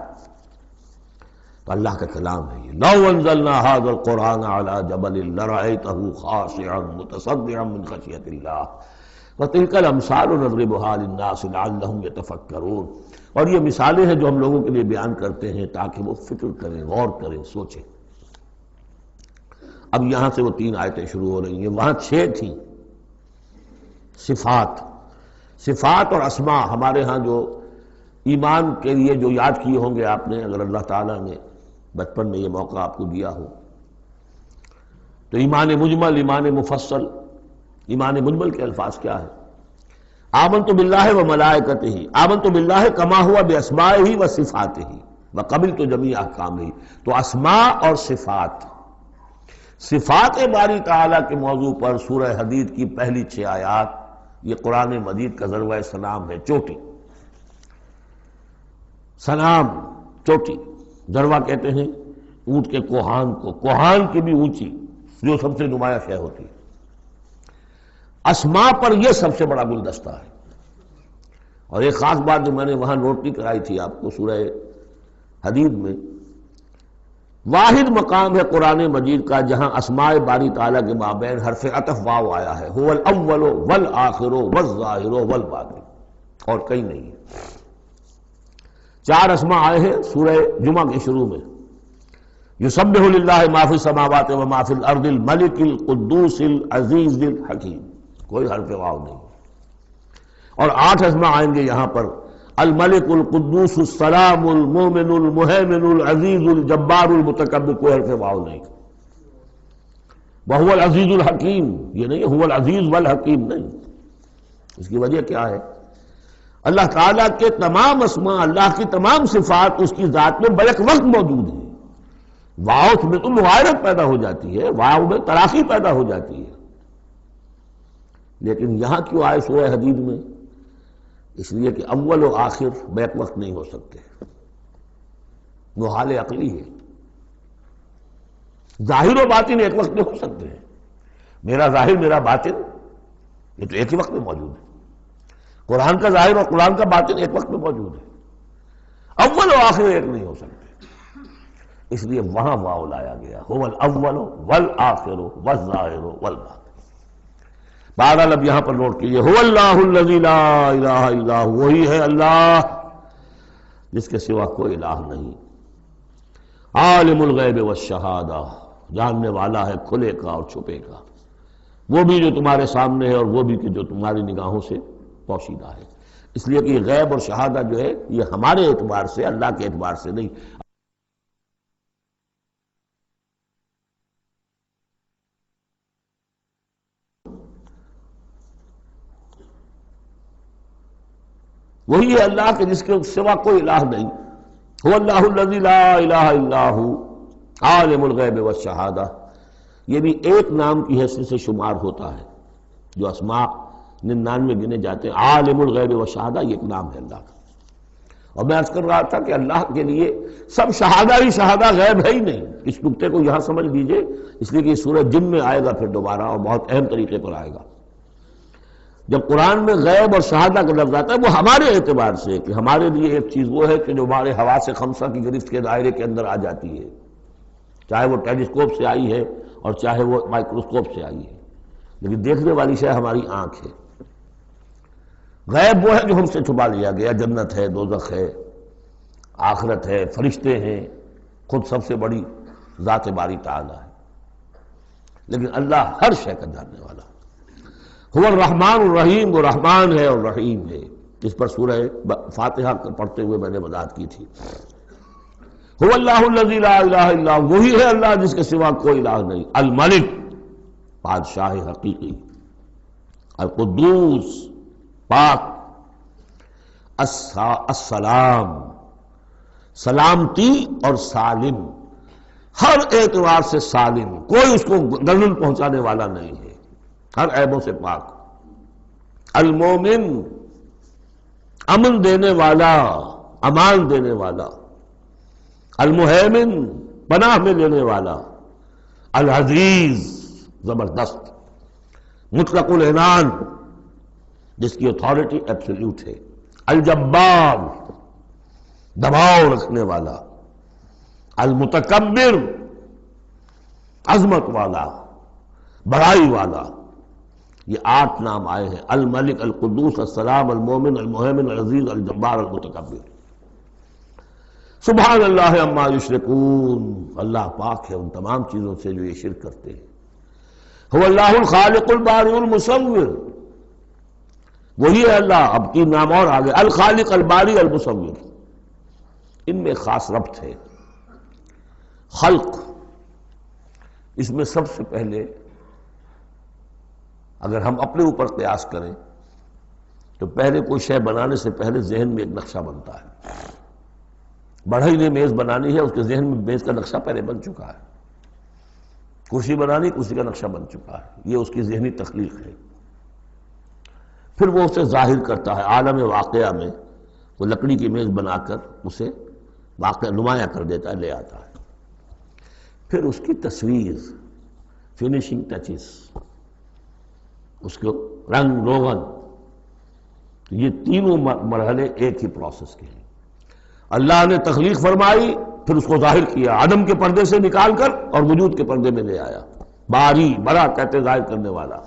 تو اللہ کا کلام ہے یہ، لو انزلنا ھذا القرآن علی جبل لرأیتہ خاشعا متصدعا من خشیۃ اللہ وتلک الامثال نضربها للناس لعلهم یتفکرون، اور یہ مثالیں ہیں جو ہم لوگوں کے لیے بیان کرتے ہیں تاکہ وہ فکر کریں، غور کریں، سوچیں۔ اب یہاں سے وہ 3 آیتیں شروع ہو رہی ہیں، وہاں 6 تھیں۔ صفات اور اسماء ہمارے ہاں جو ایمان کے لیے جو یاد کیے ہوں گے آپ نے، اگر اللہ تعالیٰ نے بچپن میں یہ موقع آپ کو دیا ہو، تو ایمان مجمل، ایمان مفصل۔ ایمان مجمل کے الفاظ کیا ہے؟ آمنت باللہ و ملائکتہ، آمنت باللہ کما ہوا باسمائہ و صفاتہ وقبلت جمیع احکامہ، تو اسماء اور صفات، صفات باری تعالیٰ کے موضوع پر سورہ حدید کی پہلی 6 آیات، یہ قرآن مجید کا ذروہ سلام ہے، چوٹی، سلام چوٹی، ذروہ کہتے ہیں اونٹ کے کوہان کو، کوہان کی بھی اونچی جو سب سے نمایاں شے ہوتی ہے۔ اسماء پر یہ سب سے بڑا گلدستہ ہے، اور ایک خاص بات جو میں نے وہاں نوٹ نہیں کرائی تھی آپ کو، سورہ حدید میں واحد مقام ہے قرآن مجید کا جہاں اسماء باری تعالیٰ کے مابین حرف عطف واو آیا ہے، هو الاول والآخر والظاہر والباطن، اور کہیں نہیں ہے۔ 4 اسماء آئے ہیں سورہ جمعہ کے شروع میں، یسبح للہ ما فی السماوات و ما فی الارض الملک القدوس العزیز الحکیم، کوئی حرف واو نہیں۔ اور 8 اسماء آئیں گے یہاں پر، الملک القدوس السلام المومن المہیمن العزیز الجبار المتکبر، کوئی حرف واو نہیں۔ وَهُوَ الْعَزِيزُ الْحَكِيمُ، یہ نہیں هُوَ الْعَزِيزُ وَالْحَكِيمُ نہیں. اس کی وجہ کیا ہے؟ اللہ تعالیٰ کے تمام اسماء، اللہ کی تمام صفات اس کی ذات میں بیک وقت موجود ہیں. واؤ میں تو مغایرت پیدا ہو جاتی ہے، واؤ میں تراخی پیدا ہو جاتی ہے، لیکن یہاں کیوں آئے سورہ حدید میں؟ اس لیے کہ اول و آخر بیک وقت نہیں ہو سکتے، وہ حال عقلی ہے. ظاہر و باطن ایک وقت میں ہو سکتے ہیں. میرا ظاہر میرا باطن یہ تو ایک ہی وقت میں موجود ہے. قرآن کا ظاہر اور قرآن کا باطن ایک وقت میں موجود ہے. اول و آخر ایک نہیں ہو سکتے، اس لیے وہاں واو لایا گیا، هو الاول والآخر والظاہر والباطن. بہرحال اب یہاں پر نوٹ کیجئے، هو اللہ الذی لا الہ الا هو، وہی ہے اللہ جس کے سوا کوئی الہ نہیں. عالم الغیب والشہادہ، جاننے والا ہے کھلے کا اور چھپے کا، وہ بھی جو تمہارے سامنے ہے اور وہ بھی کہ جو تمہاری نگاہوں سے پوشیدہ ہے. اس لیے کہ غیب اور شہادہ جو ہے یہ ہمارے اعتبار سے، اللہ کے اعتبار سے نہیں. وہی ہے اللہ کے جس کے سوا کوئی الہ نہیں. هو اللہ الذی لا الہ الا هو عالم الغیب والشہادہ، یہ بھی ایک نام کی حیثیت سے شمار ہوتا ہے. جو اسماء 99 گنے جاتے ہیں، عالم الغیب والشہادہ یہ ایک نام ہے اللہ کا. اور میں عرض کر رہا تھا کہ اللہ کے لیے سب شہادہ ہی شہادہ، غیب ہے ہی نہیں. اس نقطے کو یہاں سمجھ لیجئے، اس لیے کہ یہ سورہ جن میں آئے گا پھر دوبارہ، اور بہت اہم طریقے پر آئے گا. جب قرآن میں غیب اور شہادہ کا لفظ آتا ہے وہ ہمارے اعتبار سے، کہ ہمارے لیے ایک چیز وہ ہے کہ جو ہمارے حواس خمسہ کی گرفت کے دائرے کے اندر آ جاتی ہے، چاہے وہ ٹیلیسکوپ سے آئی ہے اور چاہے وہ مائکروسکوپ سے آئی ہے، لیکن دیکھنے والی شے ہماری آنکھ ہے. غیب وہ ہے جو ہم سے چھپا لیا گیا، جنت ہے، دوزخ ہے، آخرت ہے، فرشتے ہیں، خود سب سے بڑی ذات باری تعالی ہے. لیکن اللہ ہر شے کا جاننے والا. هو الرحمن الرحیم، وہ رحمان ہے اور رحیم ہے. اس پر سورہ فاتحہ پڑھتے ہوئے میں نے وضاحت کی تھی. هو اللہ الذی لا الہ الا هو، وہی ہے اللہ جس کے سوا کوئی الہ نہیں. الملک، بادشاہ حقیقی. القدوس، پاک. السلام، سلامتی اور سالم، ہر اعتبار سے سالم، کوئی اس کو گردن پہنچانے والا نہیں ہے، ہر عیبوں سے پاک. المومن، امن دینے والا، امان دینے والا. المہیمن، پناہ میں لینے والا. العزیز، زبردست. مطلق العنان، جس کی اتھارٹی ایبسلیوٹ ہے. الجبار، دباؤ رکھنے والا. المتکبر، عظمت والا، بڑائی والا. یہ 8 نام آئے ہیں. الملک، القدوس، السلام، المومن، المہیمن، العزیز، الجبار، المتکبر. سبحان اللہ عما یشرکون، اللہ پاک ہے ان تمام چیزوں سے جو یہ شرک کرتے ہیں. هو اللہ الخالق البارئ المصور، وہی ہے اللہ. اب 3 نام اور آگے، الخالق، الباری، المصور. ان میں خاص ربط ہے. خلق، اس میں سب سے پہلے اگر ہم اپنے اوپر قیاس کریں تو پہلے کوئی شے بنانے سے پہلے ذہن میں ایک نقشہ بنتا ہے. بڑھئی نے میز بنانی ہے، اس کے ذہن میں میز کا نقشہ پہلے بن چکا ہے. کرسی بنانی، کرسی کا نقشہ بن چکا ہے. یہ اس کی ذہنی تخلیق ہے. پھر وہ اسے ظاہر کرتا ہے عالم واقعہ میں. وہ لکڑی کی میز بنا کر اسے واقعہ نمایاں کر دیتا ہے، لے آتا ہے. پھر اس کی تصویر، فنیشنگ ٹچز، اس کو رنگ روغن. یہ تینوں مرحلے ایک ہی پروسیس کے ہیں. اللہ نے تخلیق فرمائی، پھر اس کو ظاہر کیا، عدم کے پردے سے نکال کر اور وجود کے پردے میں لے آیا. باری، بڑا کہتے ظاہر کرنے والا.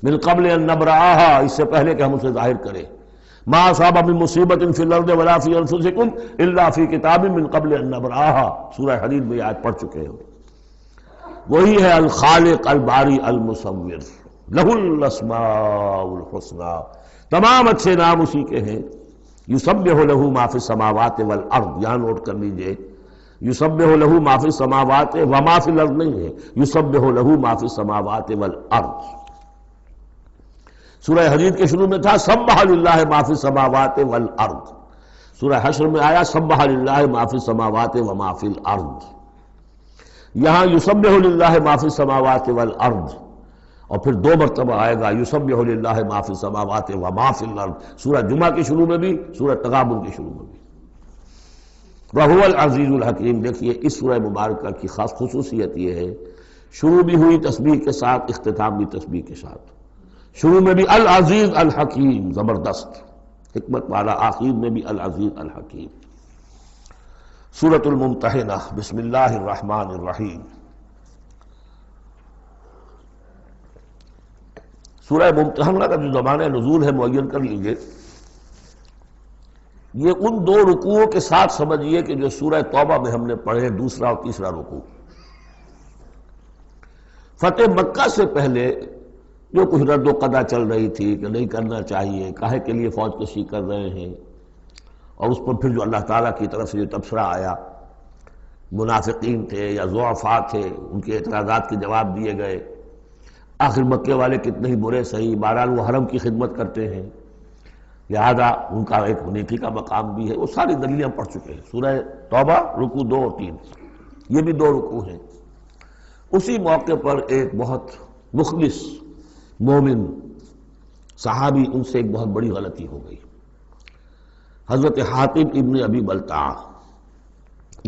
من قبل ان نبرأہا، اس سے پہلے کہ ہم اسے ظاہر کریں. ما اصاب من مصیبت فی الارض ولا فی انفسکم الا فی کتاب من قبل ان نبرأہا، سورہ حدید میں آیت پڑھ چکے ہو. وہی ہے الخالق، الباری، المصور. لہ الاسماء الحسنی، تمام اچھے نام اسی کے ہیں. یسبح لہ ما فی السماوات والارض، یہاں نوٹ کر لیجئے یسبح لہ ما فی السماوات و ما فی الارض نہیں ہے، یسبح لہ ما فی السماوات والارض۔ سورہ حدید کے شروع میں تھا سبح للہ ما فی السماوات والارض، سورہ حشر میں آیا سبح للہ ما فی السماوات و ما فی الارض۔ یہاں یسبح للہ ما فی السماوات والارض، اور پھر 2 مرتبہ آئے گا یسبح للہ ما فی السماوات و ما فی الارض، سورہ جمعہ کے شروع میں بھی، سورہ تغابن کے شروع میں بھی۔ وَهُوَ الْعَزِيزُ الْحَكِيمُ۔ دیکھیے اس سورہ مبارکہ کی خاص خصوصیت یہ ہے، شروع بھی ہوئی تسبیح کے ساتھ، اختتام بھی تسبیح کے ساتھ، شروع میں بھی العزیز الحکیم، زبردست حکمت والا، آخر میں بھی العزیز الحکیم۔ سورۃ الممتحنہ، بسم اللہ الرحمن الرحیم۔ سورہ ممتحنہ کا جو زمانہ نزول ہے معین کر لیجئے، یہ ان 2 رکوعوں کے ساتھ سمجھیے کہ جو سورہ توبہ میں ہم نے پڑھے، دوسرا اور تیسرا رکوع۔ فتح مکہ سے پہلے جو کچھ رد و قضا چل رہی تھی کہ نہیں کرنا چاہیے، کاہے کے لیے فوج کشی کر رہے ہیں، اور اس پر پھر جو اللہ تعالیٰ کی طرف سے جو تبصرہ آیا، منافقین تھے یا ضعفاء تھے، ان کے اعتراضات کے جواب دیے گئے، آخر مکے والے کتنے ہی برے صحیح، بہرحال وہ حرم کی خدمت کرتے ہیں، لہذا ان کا ایک نیکی کا مقام بھی ہے، وہ ساری دلیلیں پڑھ چکے ہیں۔ سورہ توبہ رکوع 2 اور 3، یہ بھی 2 رکوع ہیں۔ اسی موقع پر ایک بہت مخلص مومن صحابی، ان سے ایک بہت بڑی غلطی ہو گئی۔ حضرت حاطب ابن ابی بلتع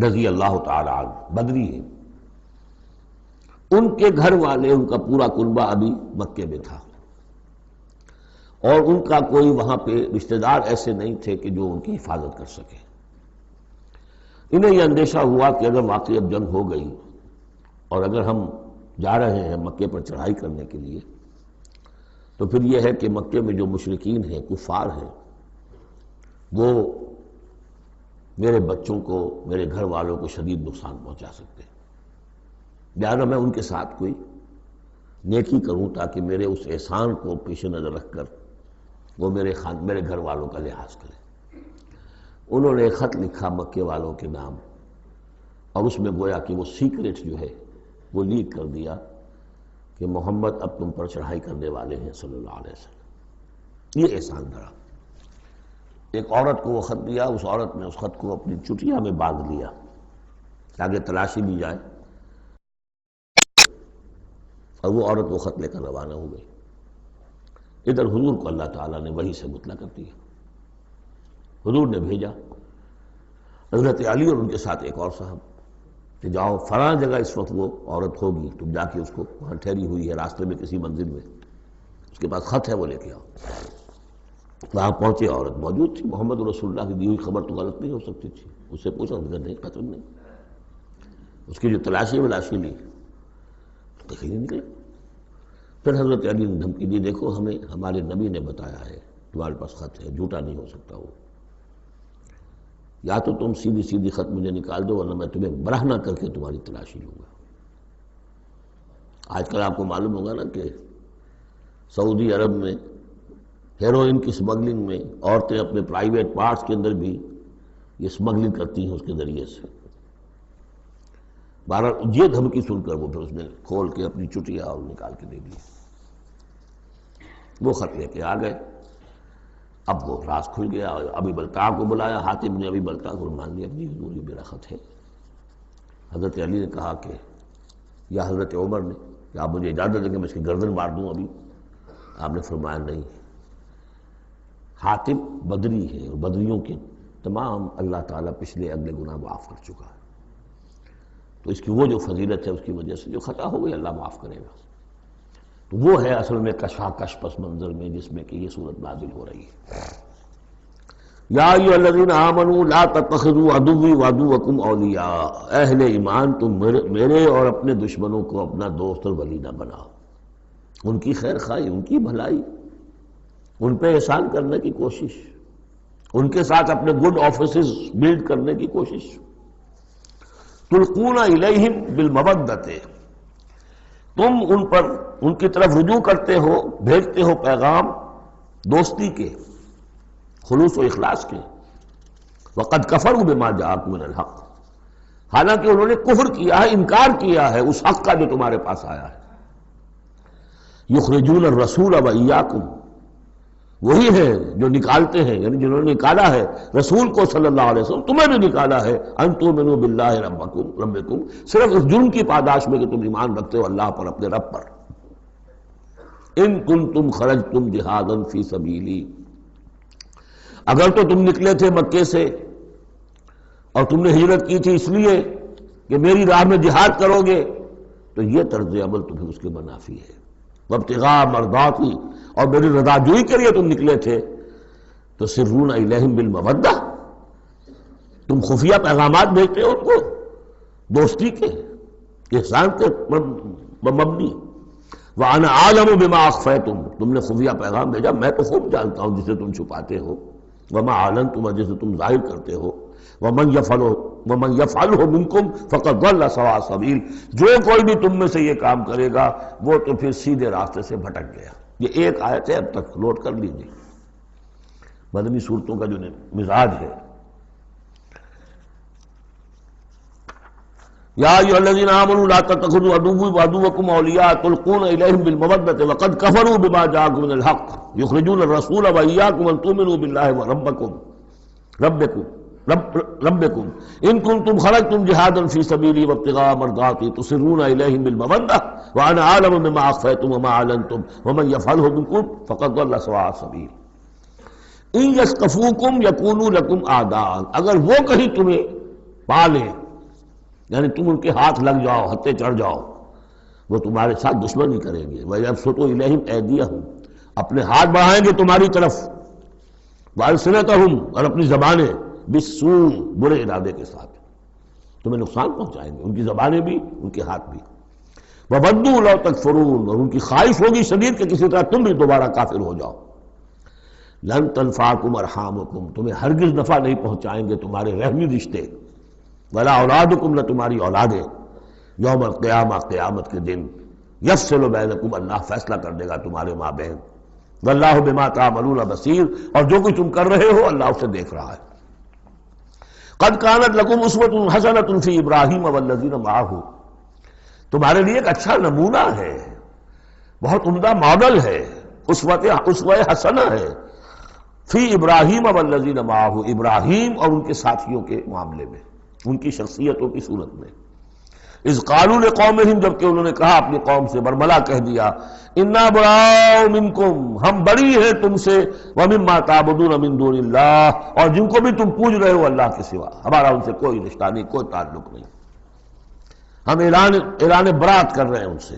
رضی اللہ تعالی عنہ، بدری ہیں، ان کے گھر والے، ان کا پورا کنبہ ابھی مکے میں تھا، اور ان کا کوئی وہاں پہ رشتہ دار ایسے نہیں تھے کہ جو ان کی حفاظت کر سکے۔ انہیں یہ اندیشہ ہوا کہ اگر واقعی اب جنگ ہو گئی اور اگر ہم جا رہے ہیں مکے پر چڑھائی کرنے کے لیے، تو پھر یہ ہے کہ مکے میں جو مشرکین ہیں، کفار ہیں، وہ میرے بچوں کو، میرے گھر والوں کو شدید نقصان پہنچا سکتے ہیں، لہٰذا میں ان کے ساتھ کوئی نیکی کروں تاکہ میرے اس احسان کو پیش نظر رکھ کر وہ میرے گھر والوں کا لحاظ کریں۔ انہوں نے ایک خط لکھا مکے والوں کے نام، اور اس میں گویا کہ وہ سیکریٹ جو ہے وہ لیک کر دیا کہ محمد اب تم پر چڑھائی کرنے والے ہیں صلی اللہ علیہ وسلم۔ یہ احسان دھرا۔ ایک عورت کو وہ خط دیا، اس عورت نے اس خط کو اپنی چٹیا میں باندھ لیا تاکہ تلاشی لی جائے، اور وہ عورت وہ خط لے کر روانہ ہو گئی۔ ادھر حضور کو اللہ تعالیٰ نے وحی سے مطلع کر دیا۔ حضور نے بھیجا حضرت علی اور ان کے ساتھ ایک اور صاحب کہ جاؤ فلاں جگہ اس وقت وہ عورت ہوگی، تم جا کے اس کو وہاں ٹھہری ہوئی ہے راستے میں کسی منزل میں، اس کے پاس خط ہے، وہ لے کے آؤ۔ وہاں پہنچے، عورت موجود تھی، محمد رسول اللہ کی دی ہوئی خبر تو غلط نہیں ہو سکتی تھی۔ اس سے پوچھا، نہیں قتل نہیں۔ اس کی جو تلاشی لی تو کہیں نہیں نکلے۔ پھر حضرت علی نے دھمکی دی، دیکھو ہمیں ہمارے نبی نے بتایا ہے تمہارے پاس خط ہے، جھوٹا نہیں ہو سکتا وہ، یا تو تم سیدھی خط مجھے نکال دو ورنہ میں تمہیں برہنہ کر کے تمہاری تلاشی لوں گا۔ آج کل آپ کو معلوم ہوگا نا کہ سعودی عرب میں ہیروئن کی سمگلنگ میں عورتیں اپنے پرائیویٹ پارٹس کے اندر بھی یہ سمگلنگ کرتی ہیں اس کے ذریعے سے۔ بہرحال یہ دھمکی سن کر وہ پھر اس نے کھول کے اپنی چٹیا اور نکال کے دے دی، وہ خط لے کے آ گئے۔ اب وہ راز کھل گیا، ابی بلتع کو بلایا، حاتم نے ابی بلتع کو مان لیا، جی حضور یہ میرا خط ہے۔ حضرت علی نے کہا کہ یا حضرت عمر نے کہ آپ مجھے اجازت دیں کہ میں اس کی گردن مار دوں ابھی؟ آپ نے فرمایا نہیں، حاتم بدری ہے اور بدریوں کے تمام اللہ تعالیٰ پچھلے اگلے گناہ معاف کر چکا ہے، تو اس کی وہ جو فضیلت ہے اس کی وجہ سے جو خطا ہو گئی اللہ معاف کرے گا۔ تو وہ ہے اصل میں کشاکش پس منظر میں جس میں کہ یہ صورت نازل ہو رہی ہے۔ یا ایھا الذین آمنوا لا تتخذوا عدوی وعدوکم اولیاء، اہل ایمان تم میرے اور اپنے دشمنوں کو اپنا دوست اور ولی نہ بناؤ۔ ان کی خیر خواہی، ان کی بھلائی، ان پہ احسان کرنے کی کوشش، ان کے ساتھ اپنے گڈ آفیسز بلڈ کرنے کی کوشش۔ تلقون الیہم بالمودۃ، تم ان پر ان کی طرف رجوع کرتے ہو، بھیجتے ہو پیغام دوستی کے، خلوص و اخلاص کے۔ وقد کفروا بما جاءکم من الحق، حالانکہ انہوں نے کفر کیا ہے، انکار کیا ہے اس حق کا جو تمہارے پاس آیا ہے۔ یخرجون الرسول وایاکم، وہی ہیں جو نکالتے ہیں، یعنی جنہوں نے نکالا ہے رسول کو صلی اللہ علیہ وسلم، تمہیں بھی نکالا ہے، ان تؤمنوا باللہ ربکم، صرف اس جرم کی پاداش میں کہ تم ایمان رکھتے ہو اللہ پر، اپنے رب پر۔ ان کنتم خرجتم جہادا فی سبیلی، اگر تو تم نکلے تھے مکے سے اور تم نے ہجرت کی تھی اس لیے کہ میری راہ میں جہاد کرو گے، تو یہ طرز عمل تمہیں اس کے منافی ہے۔ وابتغاء مرضاتی، اور میری رضا جوئی کے لیے تم نکلے تھے، تو سرون الیہم بالمودہ، تم خفیہ پیغامات بھیجتے ہو ان کو دوستی کے، احسان کے مبنی۔ وَأَنَا أَعْلَمُ بِمَا أَخْفَيْتُمْ، تم نے خفیہ پیغام بھیجا، میں تو خوب جانتا ہوں جسے تم چھپاتے ہو، وَمَا أَعْلَنْتُمْ، اور جسے تم ظاہر کرتے ہو، وَمَنْ يَفْعَلْهُ مِنْكُمْ فَقَدْ ضَلَّ سَوَاءَ السَّبِيلِ، جو کوئی بھی تم میں سے یہ کام کرے گا وہ تو پھر سیدھے راستے سے بھٹک گیا۔ یہ ایک آیت ہے، اب تک نوٹ کر لیجیے مدنی صورتوں کا جو مزاج ہے۔ یا ایھا الذین آمنوا لا تتخذوا عدوی وعدوکم اولیاء تلقون الیہم بالمودۃ وقد کفروا بما جاءکم من الحق یخرجون الرسول وایاکم ان تؤمنوا باللہ ربکم ان کنتم خرجتم جہادا فی سبیلی وابتغاء مرضاتی تسرون الیہم بالمودۃ وانا اعلم بما اخفیتم وما اعلنتم ومن یفعلہ منکم فقد ضل سواء السبیل۔ ان یثقفوکم یکونوا لکم اعداء، اگر وہ کہیں تمہیں پا لیں، یعنی تم ان کے ہاتھ لگ جاؤ، ہتھے چڑھ جاؤ، وہ تمہارے ساتھ دشمنی کریں گے۔ وَيَبْسُطُوا إِلَيْهِمْ أَيْدِيَهُمْ، اپنے ہاتھ بڑھائیں گے تمہاری طرف، وَأَلْسِنَتَهُمْ، اور اپنی زبانیں، بِالسُّوءِ، برے ارادے کے ساتھ تمہیں نقصان پہنچائیں گے، ان کی زبانیں بھی ان کے ہاتھ بھی۔ وَوَدُّوا لَوْ تَكْفُرُونَ، اور ان کی خواہش ہوگی شدید کہ کسی طرح تم بھی دوبارہ کافر ہو جاؤ۔ لَن تَنفَعَكُمْ أَرْحَامُكُمْ، تمہیں ہرگز نفع نہیں پہنچائیں گے تمہارے رحمی رشتے، ولا اولادکم، نہ تمہاری اولادیں، یوم القیامہ، قیامت کے دن، یفصل بینکم، اللہ فیصلہ کر دے گا تمہارے مابین، واللہ بما تعملون بصیر، اور جو کچھ تم کر رہے ہو اللہ اسے دیکھ رہا ہے۔ قد کانت لکم اسوۃ حسنۃ فی ابراہیم والذین معہ، تمہارے لیے ایک اچھا نمونہ ہے، بہت عمدہ ماڈل ہے، اسوہ حسنہ ہے، فی ابراہیم والذین معہ، ابراہیم اور ان کے ساتھیوں کے معاملے میں، ان کی شخصیتوں کی صورت میں۔ اذ قالوا لقومہم، جبکہ انہوں نے کہا اپنی قوم سے، برملا کہہ دیا، انا براء منکم، ہم بری ہیں تم سے، ومما تعبدون من دون اللہ، اور جن کو بھی تم پوج رہے ہو اللہ کے سوا، ہمارا ان سے کوئی رشتہ نہیں، کوئی تعلق نہیں، ہم اعلان برات کر رہے ہیں ان سے۔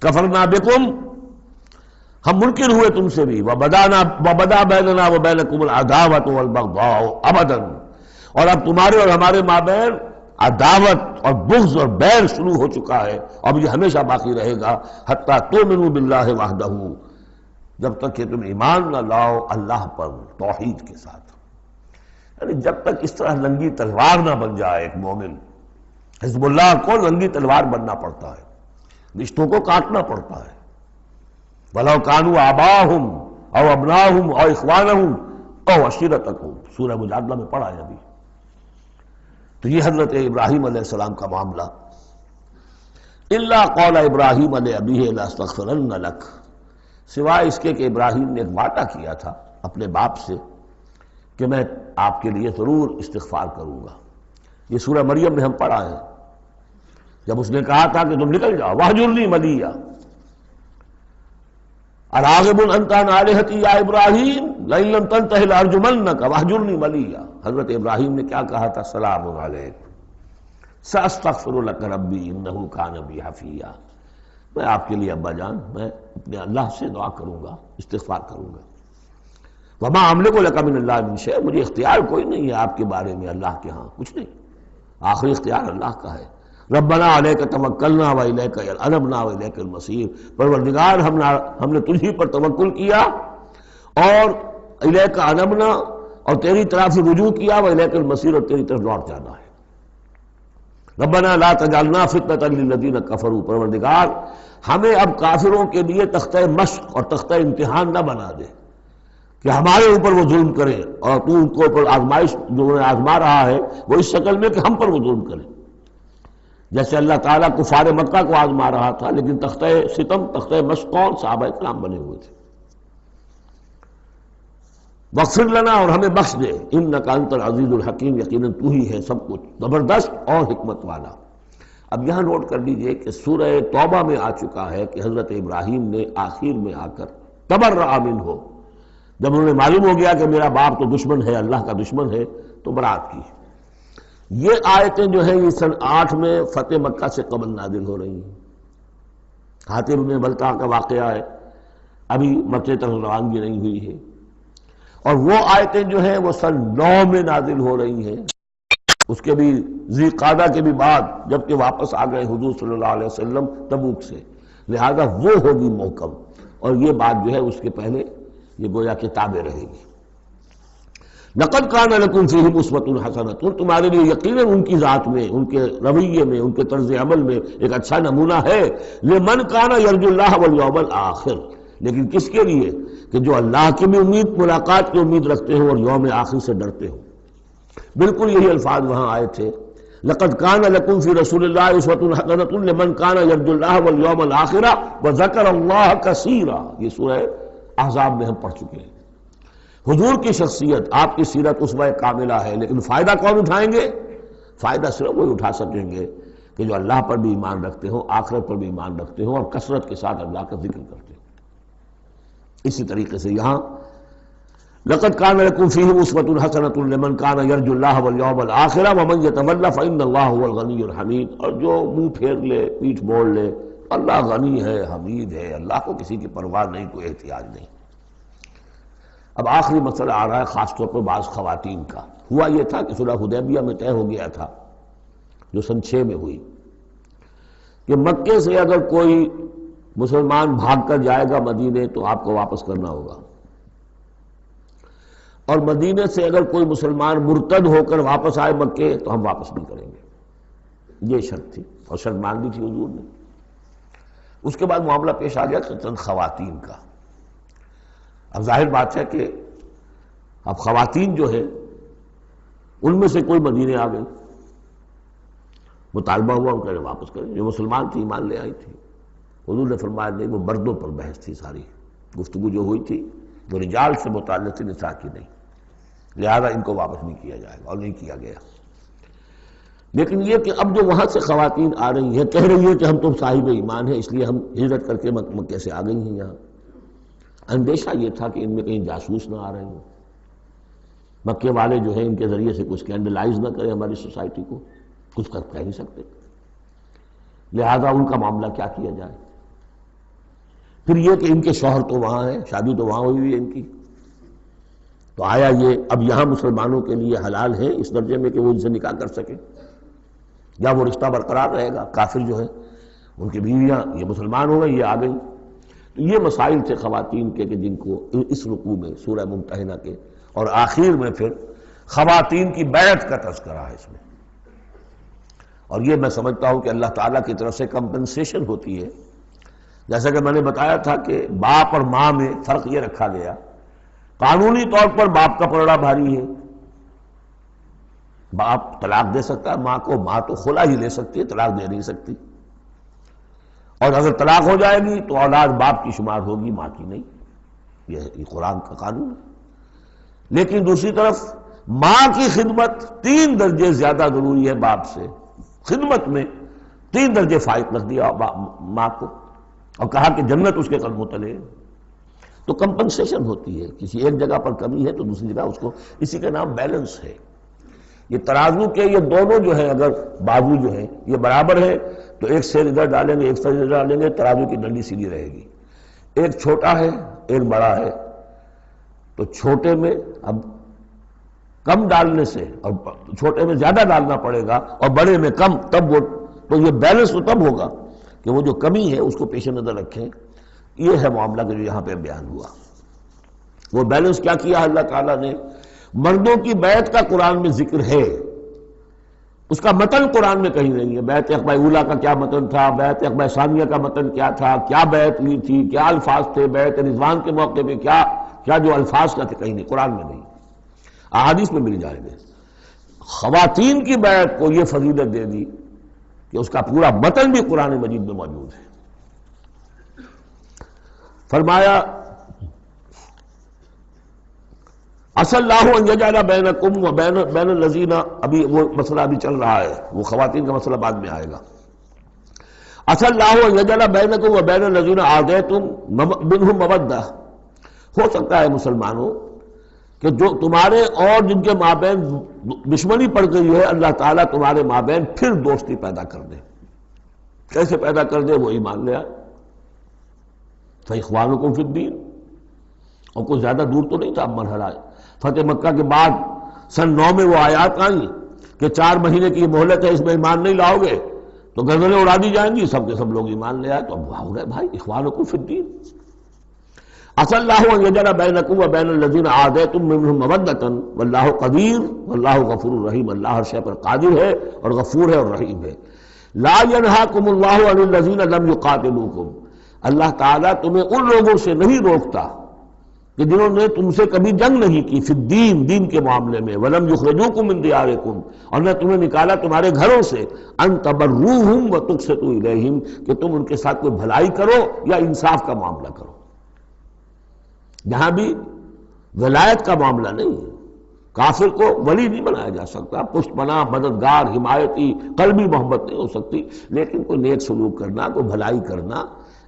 کفرنا بکم، ہم منکر ہوئے تم سے بھی، وبدا بیننا وبینکم العداوۃ والبغضاء ابدا، اور اب تمہارے اور ہمارے مابین عداوت اور بغض اور بیر شروع ہو چکا ہے، اب یہ ہمیشہ باقی رہے گا، حتیٰ تؤمنوا باللہ وحدہ، جب تک کہ تم ایمان نہ لاؤ اللہ پر توحید کے ساتھ، یعنی جب تک اس طرح ننگی تلوار نہ بن جائے ایک مومن۔ حزب اللہ کو ننگی تلوار بننا پڑتا ہے، رشتوں کو کاٹنا پڑتا ہے، وَلَوْ كَانُوا آبَاءَهُمْ أَوْ أَبْنَاءَهُمْ أَوْ إِخْوَانَهُمْ أَوْ عَشِيرَتَهُمْ، سورہ مجادلہ میں پڑھا ہے ابھی۔ تو یہ حضرت ابراہیم علیہ السلام کا معاملہ، إِلَّا قَالَ إِبْرَاهِيمَ لِأَبِيهِ لَأَسْتَغْفِرَنَّ لَكَ، سوائے اس کے کہ ابراہیم نے ایک وعدہ کیا تھا اپنے باپ سے کہ میں آپ کے لیے ضرور استغفار کروں گا۔ یہ سورہ مریم میں ہم پڑھا ہے، جب اس نے کہا تھا کہ تم نکل جاؤ، وَاهْجُرْنِي مَلِيًّا، اراغب انت عن آلہتی یا ابراہیم لئن لم تنتہ لارجمنک واہجرنی ملیہ، حضرت ابراہیم نے کیا کہا تھا؟ سلام علیک ساستغفر لک ربی انہ کان بی حفیہ، میں آپ کے لیے ابا جان، میں اپنے اللہ سے دعا کروں گا، استغفار کروں گا۔ وما املک لک من اللہ من شیء، مجھے اختیار کوئی نہیں ہے آپ کے بارے میں اللہ کے ہاں، کچھ نہیں، آخری اختیار اللہ کا ہے۔ ربنا علیک توکلنا والیک انبنا والیک المصیر، پروردگار ہم نے تجھی پر توکل کیا اور الیک انبنا، اور تیری طرف رجوع کیا، والیک المصیر، اور تیری طرف لوٹ جانا ہے۔ ربنا لا تجعلنا فتنۃ للذین کفروا، پروردگار ہمیں اب کافروں کے لیے تختہ مشق اور تختہ امتحان نہ بنا دے کہ ہمارے اوپر وہ ظلم کریں، اور تو ان کو اوپر آزمائش جو انہیں آزما رہا ہے وہ اس شکل میں کہ ہم پر وہ ظلم کریں۔ جیسے اللہ تعالیٰ کفار مکہ کو آزما رہا تھا، لیکن تختہ ستم، تختہ مشق کون؟ صحابہ کرام بنے ہوئے تھے۔ وغفر لنا، اور ہمیں بخش دے، انک انت العزیز الحکیم، یقیناً تو ہی ہے سب کچھ زبردست اور حکمت والا۔ اب یہاں نوٹ کر لیجئے کہ سورہ توبہ میں آ چکا ہے کہ حضرت ابراہیم نے آخر میں آ کر تبرأ منہ، جب انہوں نے معلوم ہو گیا کہ میرا باپ تو دشمن ہے، اللہ کا دشمن ہے، تو برات کی۔ یہ آیتیں جو ہیں یہ سن 8 میں فتح مکہ سے قبل نازل ہو رہی ہیں۔ حاطب بن بلتع کا واقعہ ہے، ابھی مکے تک روانگی نہیں ہوئی ہے، اور وہ آیتیں جو ہیں وہ سن 9 میں نازل ہو رہی ہیں، اس کے بھی ذی قعدہ کے بھی بعد، جبکہ واپس آ گئے حضور صلی اللہ علیہ وسلم تبوک سے، لہذا وہ ہوگی محکم، اور یہ بات جو ہے اس کے پہلے یہ گویا کتابیں رہے گی۔ لقد کان لکم فیہم اسوۃ حسنۃ، تمہارے لیے یقیناً ان کی ذات میں، ان کے رویے میں، ان کے طرز عمل میں ایک اچھا نمونہ ہے، لمن کان یرجو اللہ والیوم الآخر، لیکن کس کے لیے؟ کہ جو اللہ کی بھی امید، ملاقات کی امید رکھتے ہو اور یوم آخر سے ڈرتے ہو۔ بالکل یہی الفاظ وہاں آئے تھے، لقد کان لکم فی رسول اللہ اسوۃ حسنۃ لمن کان یرجو اللہ والیوم الآخر وذکر اللہ کثیرا، یہ سورہ احزاب میں ہم پڑھ چکے ہیں۔ حضور کی شخصیت، آپ کی سیرت اسوہ کاملہ ہے، لیکن فائدہ کون اٹھائیں گے؟ فائدہ صرف وہی اٹھا سکیں گے کہ جو اللہ پر بھی ایمان رکھتے ہوں، آخرت پر بھی ایمان رکھتے ہوں، اور کثرت کے ساتھ اللہ کا ذکر کرتے ہوں۔ اسی طریقے سے یہاں لقد کان لکم فیہم اسوۃ حسنۃ لمن کان یرجو اللہ والیوم الآخر ومن یتولی فإن اللہ هو الغنی الحمید، اور جو منہ پھیر لے، پیٹھ موڑ لے، اللہ غنی ہے، حمید ہے، اللہ کو کسی کی پرواہ نہیں، کوئی احتیاج نہیں۔ اب آخری مسئلہ آ رہا ہے خاص طور پر بعض خواتین کا۔ ہوا یہ تھا کہ صلح حدیبیہ میں طے ہو گیا تھا، جو سن 6 میں ہوئی، کہ مکے سے اگر کوئی مسلمان بھاگ کر جائے گا مدینے تو آپ کو واپس کرنا ہوگا، اور مدینے سے اگر کوئی مسلمان مرتد ہو کر واپس آئے مکے تو ہم واپس نہیں کریں گے۔ یہ شرط تھی، اور شرط مان لی تھی حضور نے۔ اس کے بعد معاملہ پیش آ گیا چند خواتین کا۔ اب ظاہر بات ہے کہ اب خواتین جو ہے ان میں سے کوئی مدینے آ گئی، مطالبہ ہوا ان کا واپس کریں، جو مسلمان تھی ایمان لے آئی تھی۔ حضور نے فرمایا نہیں، وہ مردوں پر بحث تھی، ساری گفتگو جو ہوئی تھی وہ رجال سے متعلق تھی، نساء کی نہیں، لہذا ان کو واپس نہیں کیا جائے گا، اور نہیں کیا گیا۔ لیکن یہ کہ اب جو وہاں سے خواتین آ رہی ہیں، کہہ رہی ہیں کہ ہم تو صاحب ایمان ہیں، اس لیے ہم ہجرت کر کے مکے سے آ گئی ہیں یہاں۔ اندیشہ یہ تھا کہ ان میں کہیں جاسوس نہ آ رہے ہوں، مکے والے جو ہیں ان کے ذریعے سے کچھ اسکینڈلائز نہ کریں ہماری سوسائٹی کو، کچھ کہہ نہیں سکتے، لہذا ان کا معاملہ کیا کیا جائے۔ پھر یہ کہ ان کے شوہر تو وہاں ہیں، شادی تو وہاں ہوئی ہے ان کی، تو آیا یہ اب یہاں مسلمانوں کے لیے حلال ہے اس درجے میں کہ وہ ان سے نکاح کر سکیں، یا وہ رشتہ برقرار رہے گا؟ کافر جو ہے ان کی بیویاں یہ مسلمان ہو گئی، یہ آ گئی۔ تو یہ مسائل تھے خواتین کے کہ جن کو اس رکوع میں سورہ ممتحنہ کے اور آخر میں پھر خواتین کی بیعت کا تذکرہ ہے اس میں۔ اور یہ میں سمجھتا ہوں کہ اللہ تعالیٰ کی طرف سے کمپنسیشن ہوتی ہے، جیسا کہ میں نے بتایا تھا کہ باپ اور ماں میں فرق یہ رکھا گیا، قانونی طور پر باپ کا پلڑا بھاری ہے، باپ طلاق دے سکتا ہے ماں کو، ماں تو خلا ہی لے سکتی ہے، طلاق دے نہیں سکتی، اور اگر طلاق ہو جائے گی تو اولاد باپ کی شمار ہوگی، ماں کی نہیں، یہ قرآن کا قانون ہے۔ لیکن دوسری طرف ماں کی خدمت 3 درجے زیادہ ضروری ہے باپ سے، خدمت میں 3 درجے فائق رکھ دیا ماں کو، اور کہا کہ جنت اس کے قدموں تلے ہے۔ تو کمپنسیشن ہوتی ہے، کسی ایک جگہ پر کمی ہے تو دوسری جگہ اس کو، اسی کا نام بیلنس ہے۔ یہ ترازو کے یہ دونوں جو ہیں، اگر بازو جو ہیں یہ برابر ہے تو ایک سیر ادھر ڈالیں گے، ایک سیر ادھر ڈالیں گے، ترازو کی ڈنڈی سیدھی رہے گی۔ ایک چھوٹا ہے ایک بڑا ہے، تو چھوٹے میں اب کم ڈالنے سے، اور چھوٹے میں زیادہ ڈالنا پڑے گا اور بڑے میں کم، تب وہ، تو یہ بیلنس تو تب ہوگا کہ وہ جو کمی ہے اس کو پیش نظر رکھیں۔ یہ ہے معاملہ کہ جو یہاں پہ بیان ہوا، وہ بیلنس کیا کیا اللہ تعالیٰ نے۔ مردوں کی بیعت کا قرآن میں ذکر ہے، اس کا متن قرآن میں کہیں نہیں ہے۔ بیعت عقبہ اولیٰ کا کیا متن تھا، بیعت عقبہ ثانیہ کا متن کیا تھا، کیا بیعت لی تھی، کیا الفاظ تھے، بیعت رضوان کے موقع پہ کیا جو الفاظ کا تھے، کہیں نہیں، قرآن میں نہیں، احادیث میں مل جائیں گے۔ خواتین کی بیعت کو یہ فضیلت دے دی کہ اس کا پورا متن بھی قرآن مجید میں موجود ہے۔ فرمایا عسى اللہ ان یجعل بینکم وبین الذین، ابھی وہ مسئلہ ابھی چل رہا ہے، وہ خواتین کا مسئلہ بعد میں آئے گا۔ عسى اللہ ان یجعل بینکم وبین الذین عادیتم منہم مودہ، ہو سکتا ہے مسلمانوں کہ جو تمہارے اور جن کے مابین دشمنی پڑ گئی ہے اللہ تعالیٰ تمہارے مابین پھر دوستی پیدا کر دے۔ کیسے پیدا کر دے؟ وہ ایمان لے آئے۔ فإخوانکم فی الدین، اور کوئی زیادہ دور تو نہیں تھا مرحلہ فتح مکہ کے بعد سن 9 میں وہ آیات آئیں کہ 4 مہینے کی مہلت ہے، اس میں ایمان نہیں لاؤ گے تو گردنیں اڑا دی جائیں گی، سب کے سب لوگ ایمان لے آئے۔ تو اب ہو گئے بھائی اخوانکم فی الدین۔ عسى اللہ ان یجعل بینکم وبین الذین عادیتم منہم مودۃ واللہ قدیر واللہ غفور رحیم، اللہ ہر شے پر قادر ہے اور غفور ہے اور رحیم ہے۔ لا ینہاکم اللہ عن الذین لم یقاتلوکم، اللہ تعالیٰ تمہیں ان لوگوں سے نہیں روکتا کہ جنہوں نے تم سے کبھی جنگ نہیں کی، فی الدین، دین کے معاملے میں، ولم یخرجوکم من دیارکم، اور نہ تمہیں نکالا تمہارے گھروں سے، ان تبروہم وتقسطوا الیہم، کہ تم ان کے ساتھ کوئی بھلائی کرو یا انصاف کا معاملہ کرو۔ یہاں بھی ولایت کا معاملہ نہیں ہے، کافر کو ولی نہیں بنایا جا سکتا، پشت پناہ، مددگار، حمایتی، قلبی محبت نہیں ہو سکتی، لیکن کوئی نیک سلوک کرنا، کوئی بھلائی کرنا،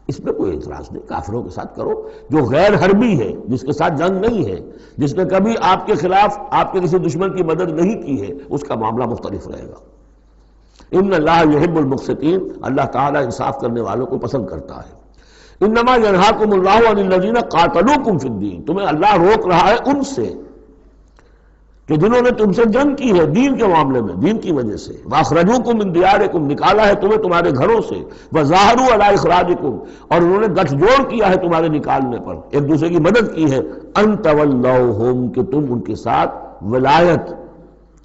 اس میں کوئی اعتراض نہیں، کافروں کے ساتھ کرو۔ جو غیر حربی ہے، جس کے ساتھ جنگ نہیں ہے، جس نے کبھی آپ کے خلاف آپ کے کسی دشمن کی مدد نہیں کی ہے، اس کا معاملہ مختلف رہے گا۔ ان اللہ یحب المقسطین، اللہ تعالیٰ انصاف کرنے والوں کو پسند کرتا ہے۔ انما ینہاکم اللہ عن الذین قاتلوکم فی الدین، تمہیں اللہ روک رہا ہے ان سے کہ جنہوں نے تم سے جنگ کی ہے دین کے معاملے میں، دین کی وجہ سے، واخرجوکم من دیارکم، نکالا ہے تمہیں تمہارے گھروں سے، وظاہروا علی اخراجکم، اور انہوں نے گٹھ جوڑ کیا ہے تمہارے نکالنے پر، ایک دوسرے کی مدد کی ہے، ان تولوہم، کہ تم ان کے ساتھ ولایت،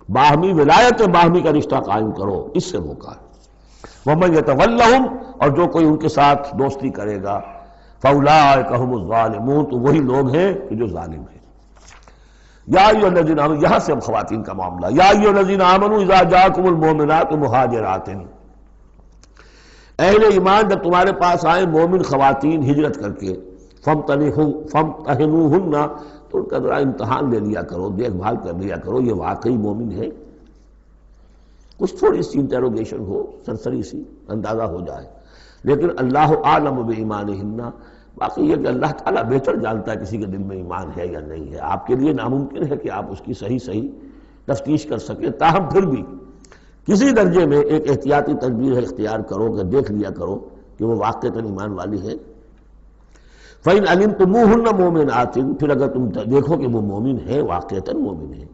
باہمی ولایت، باہمی کا رشتہ قائم کرو، اس سے روکا ہے۔ ومن یتولہم، اور جو کوئی ان کے ساتھ دوستی کرے گا، فاولئک ھم الظالمون، تو وہی لوگ ہیں کہ جو ظالم ہیں۔ یا ایھا الذین آمنوا، یہاں سے اب خواتین کا معاملہ، یا ایھا الذین آمنوا اذا جاءکم المؤمنات مہاجرات، اہل ایمان جب تمہارے پاس آئیں مومن خواتین ہجرت کر کے، فامتحنوہن، تو ان کا ذرا امتحان لے لیا کرو، دیکھ بھال کر لیا کرو یہ واقعی مومن ہے، کچھ تھوڑی سی انٹروگیشن ہو، سرسری سی اندازہ ہو جائے، لیکن اللہ اعلم بایمانہن، باقی یہ کہ اللہ تعالیٰ بہتر جانتا ہے کسی کے دل میں ایمان ہے یا نہیں ہے، آپ کے لیے ناممکن ہے کہ آپ اس کی صحیح تفتیش کر سکیں، تاہم پھر بھی کسی درجے میں ایک احتیاطی تدبیر اختیار کرو کہ دیکھ لیا کرو کہ وہ واقعتاً ایمان والی ہے۔ فَإِنْ عَلِمْتُمُوهُنَّ مُؤْمِنَاتٍ، پھر اگر تم دیکھو کہ وہ مومن ہے، واقعتاً مومن ہے،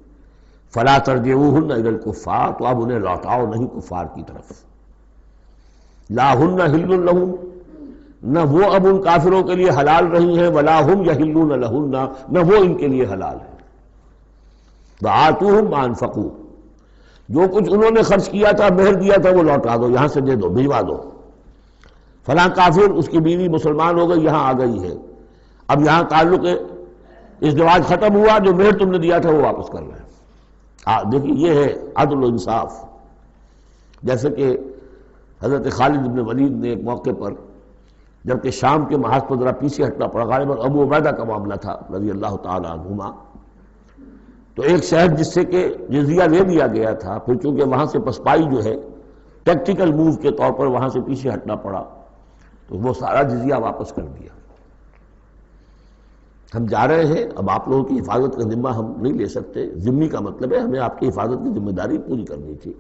فَلَا تَرْجِعُوهُنَّ إِلَى الْكُفَّارِ، تو اب انہیں لوٹاؤ نہیں کفار کی طرف، لَا هُنَّ حِلٌّ لَهُمْ، نہ وہ اب ان کافروں کے لیے حلال رہی ہیں، وَلَا هُمْ يَحِلُّونَ لَهُنَّ، نہ وہ ان کے لیے حلال ہے۔ وَآتُوهُمْ مَا أَنفَقُوا، جو کچھ انہوں نے خرچ کیا تھا، مہر دیا تھا، وہ لوٹا دو، یہاں سے دے دو، بھجوا دو۔ فلاں کافر، اس کی بیوی مسلمان ہو گئی، یہاں آ گئی ہے، اب یہاں تعلق ازدواج ختم ہوا، جو مہر تم نے دیا تھا وہ واپس کر رہے ہیں۔ دیکھیے یہ ہے عدل و انصاف۔ جیسے کہ حضرت خالد بن ولید نے ایک موقع پر، جبکہ شام کے محاذ پر ذرا پیچھے ہٹنا پڑا، غالباً ابو عبیدہ کا معاملہ تھا رضی اللہ تعالی عنہما، تو ایک شہر جس سے کہ جزیہ لے لیا گیا تھا، پھر چونکہ وہاں سے پسپائی جو ہے ٹیکٹیکل موو کے طور پر وہاں سے پیچھے ہٹنا پڑا، تو وہ سارا جزیہ واپس کر دیا۔ ہم جا رہے ہیں، اب آپ لوگوں کی حفاظت کا ذمہ ہم نہیں لے سکتے، ذمہ کا مطلب ہے ہمیں آپ کی حفاظت کی ذمہ داری پوری کرنی تھی،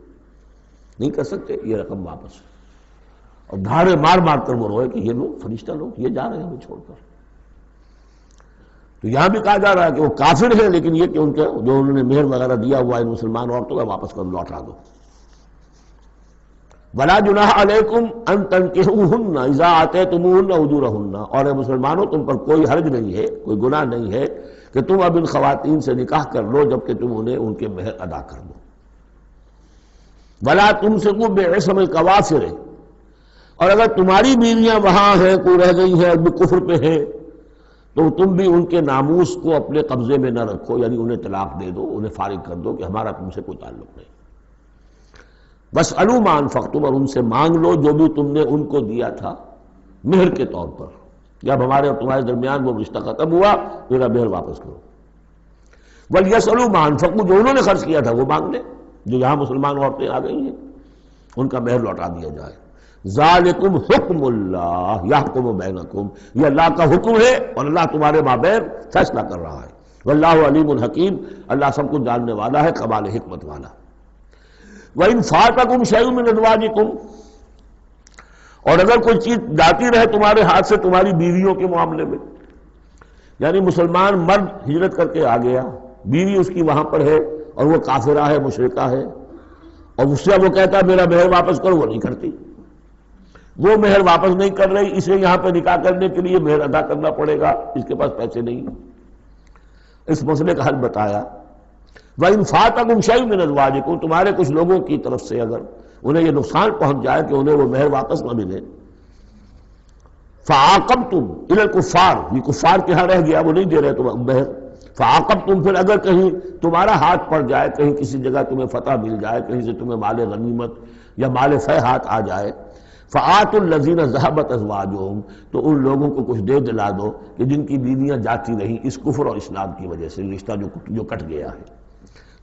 نہیں کر سکتے، یہ رقم واپس۔ اور دھاڑے مار مار کر وہ روئے کہ یہ لوگ فرشتہ لوگ یہ جا رہے ہیں ہمیں چھوڑ کر۔ تو یہاں بھی کہا جا رہا ہے کہ وہ کافر ہیں، لیکن یہ کہ ان کے جو انہوں نے مہر وغیرہ دیا ہوا ہے مسلمان عورتوں کا، واپس کر لوٹا دو۔ وَلَا جُنَاحَ عَلَيْكُمْ أَن تَنكِحُوهُنَّ إِذَا آتَيْتُمُوهُنَّ أُجُورَهُنَّ، اور اے مسلمانوں تم پر کوئی حرج نہیں ہے، کوئی گناہ نہیں ہے کہ تم اب ان خواتین سے نکاح کر لو جبکہ تم انہیں ان کے مہر ادا کر دو۔ وَلَا تُمْسِكُوا بِعِصَمِ الْكَوَافِرِ، اور اگر تمہاری بیویاں وہاں ہیں، کوئی رہ گئی ہیں ابھی کفر پہ ہیں، تو تم بھی ان کے ناموس کو اپنے قبضے میں نہ رکھو، یعنی انہیں طلاق دے دو، انہیں فارغ کر دو کہ ہمارا تم سے کوئی تعلق نہیں۔ وَاسْأَلُوا مَا أَنفَقْتُمْ، اور ان سے مانگ لو جو بھی تم نے ان کو دیا تھا مہر کے طور پر، جب ہمارے اور تمہارے درمیان وہ رشتہ ختم ہوا میرا مہر واپس کرو۔ وَلْيَسْأَلُوا مَا أَنفَقُوا، جو انہوں نے خرچ کیا تھا وہ مانگ لیں، جو یہاں مسلمان عورتیں آ گئی ہیں ان کا مہر لوٹا دیا جائے۔ ذالکم حکم اللہ یحکم بینکم، یہ اللہ کا حکم ہے اور اللہ تمہارے مابین فیصلہ کر رہا ہے۔ واللہ علیم الحکیم، اللہ سب کچھ جاننے والا ہے، کمال حکمت والا۔ وَإِنْ فَاتَكُمْ شَيْءٌ مِّنْ أَزْوَاجِكُمْ، اور اگر کوئی چیز جاتی رہے تمہارے ہاتھ سے تمہاری بیویوں کے معاملے میں، یعنی مسلمان مرد ہجرت کر کے آ گیا، بیوی اس کی وہاں پر ہے اور وہ کافرہ ہے، مشرکہ ہے، اور اس سے وہ کہتا ہے میرا مہر واپس کرو، وہ نہیں کرتی، وہ مہر واپس نہیں کر رہی، اسے یہاں پہ نکاح کرنے کے لیے مہر ادا کرنا پڑے گا، اس کے پاس پیسے نہیں۔ اس مسئلے کا حل بتایا۔ وَإِنْ فَاتَكُمْ شَيْءٌ مِّنْ أَزْوَاجِكُمْ، تمہارے کچھ لوگوں کی طرف سے اگر انہیں یہ نقصان پہنچ جائے کہ انہیں وہ مہر واپس نہ ملے، فَعَاقَبْتُمْ إِلَى الْكُفَّارِ، یہ کفار کے ہاں رہ گیا، وہ نہیں دے رہے تم مہر، فَعَاقَبْتُمْ، پھر اگر کہیں تمہارا ہاتھ پڑ جائے، کہیں کسی جگہ تمہیں فتح مل جائے، کہیں سے تمہیں مال غنیمت یا مال فہ ہاتھ آ جائے، فَآتُوا الَّذِينَ ذَهَبَتْ أَزْوَاجُهُمْ، تو ان لوگوں کو کچھ دے دلا دو کہ جن کی بیویاں جاتی رہیں اس کفر اور اسلام کی وجہ سے، رشتہ جو کٹ گیا ہے،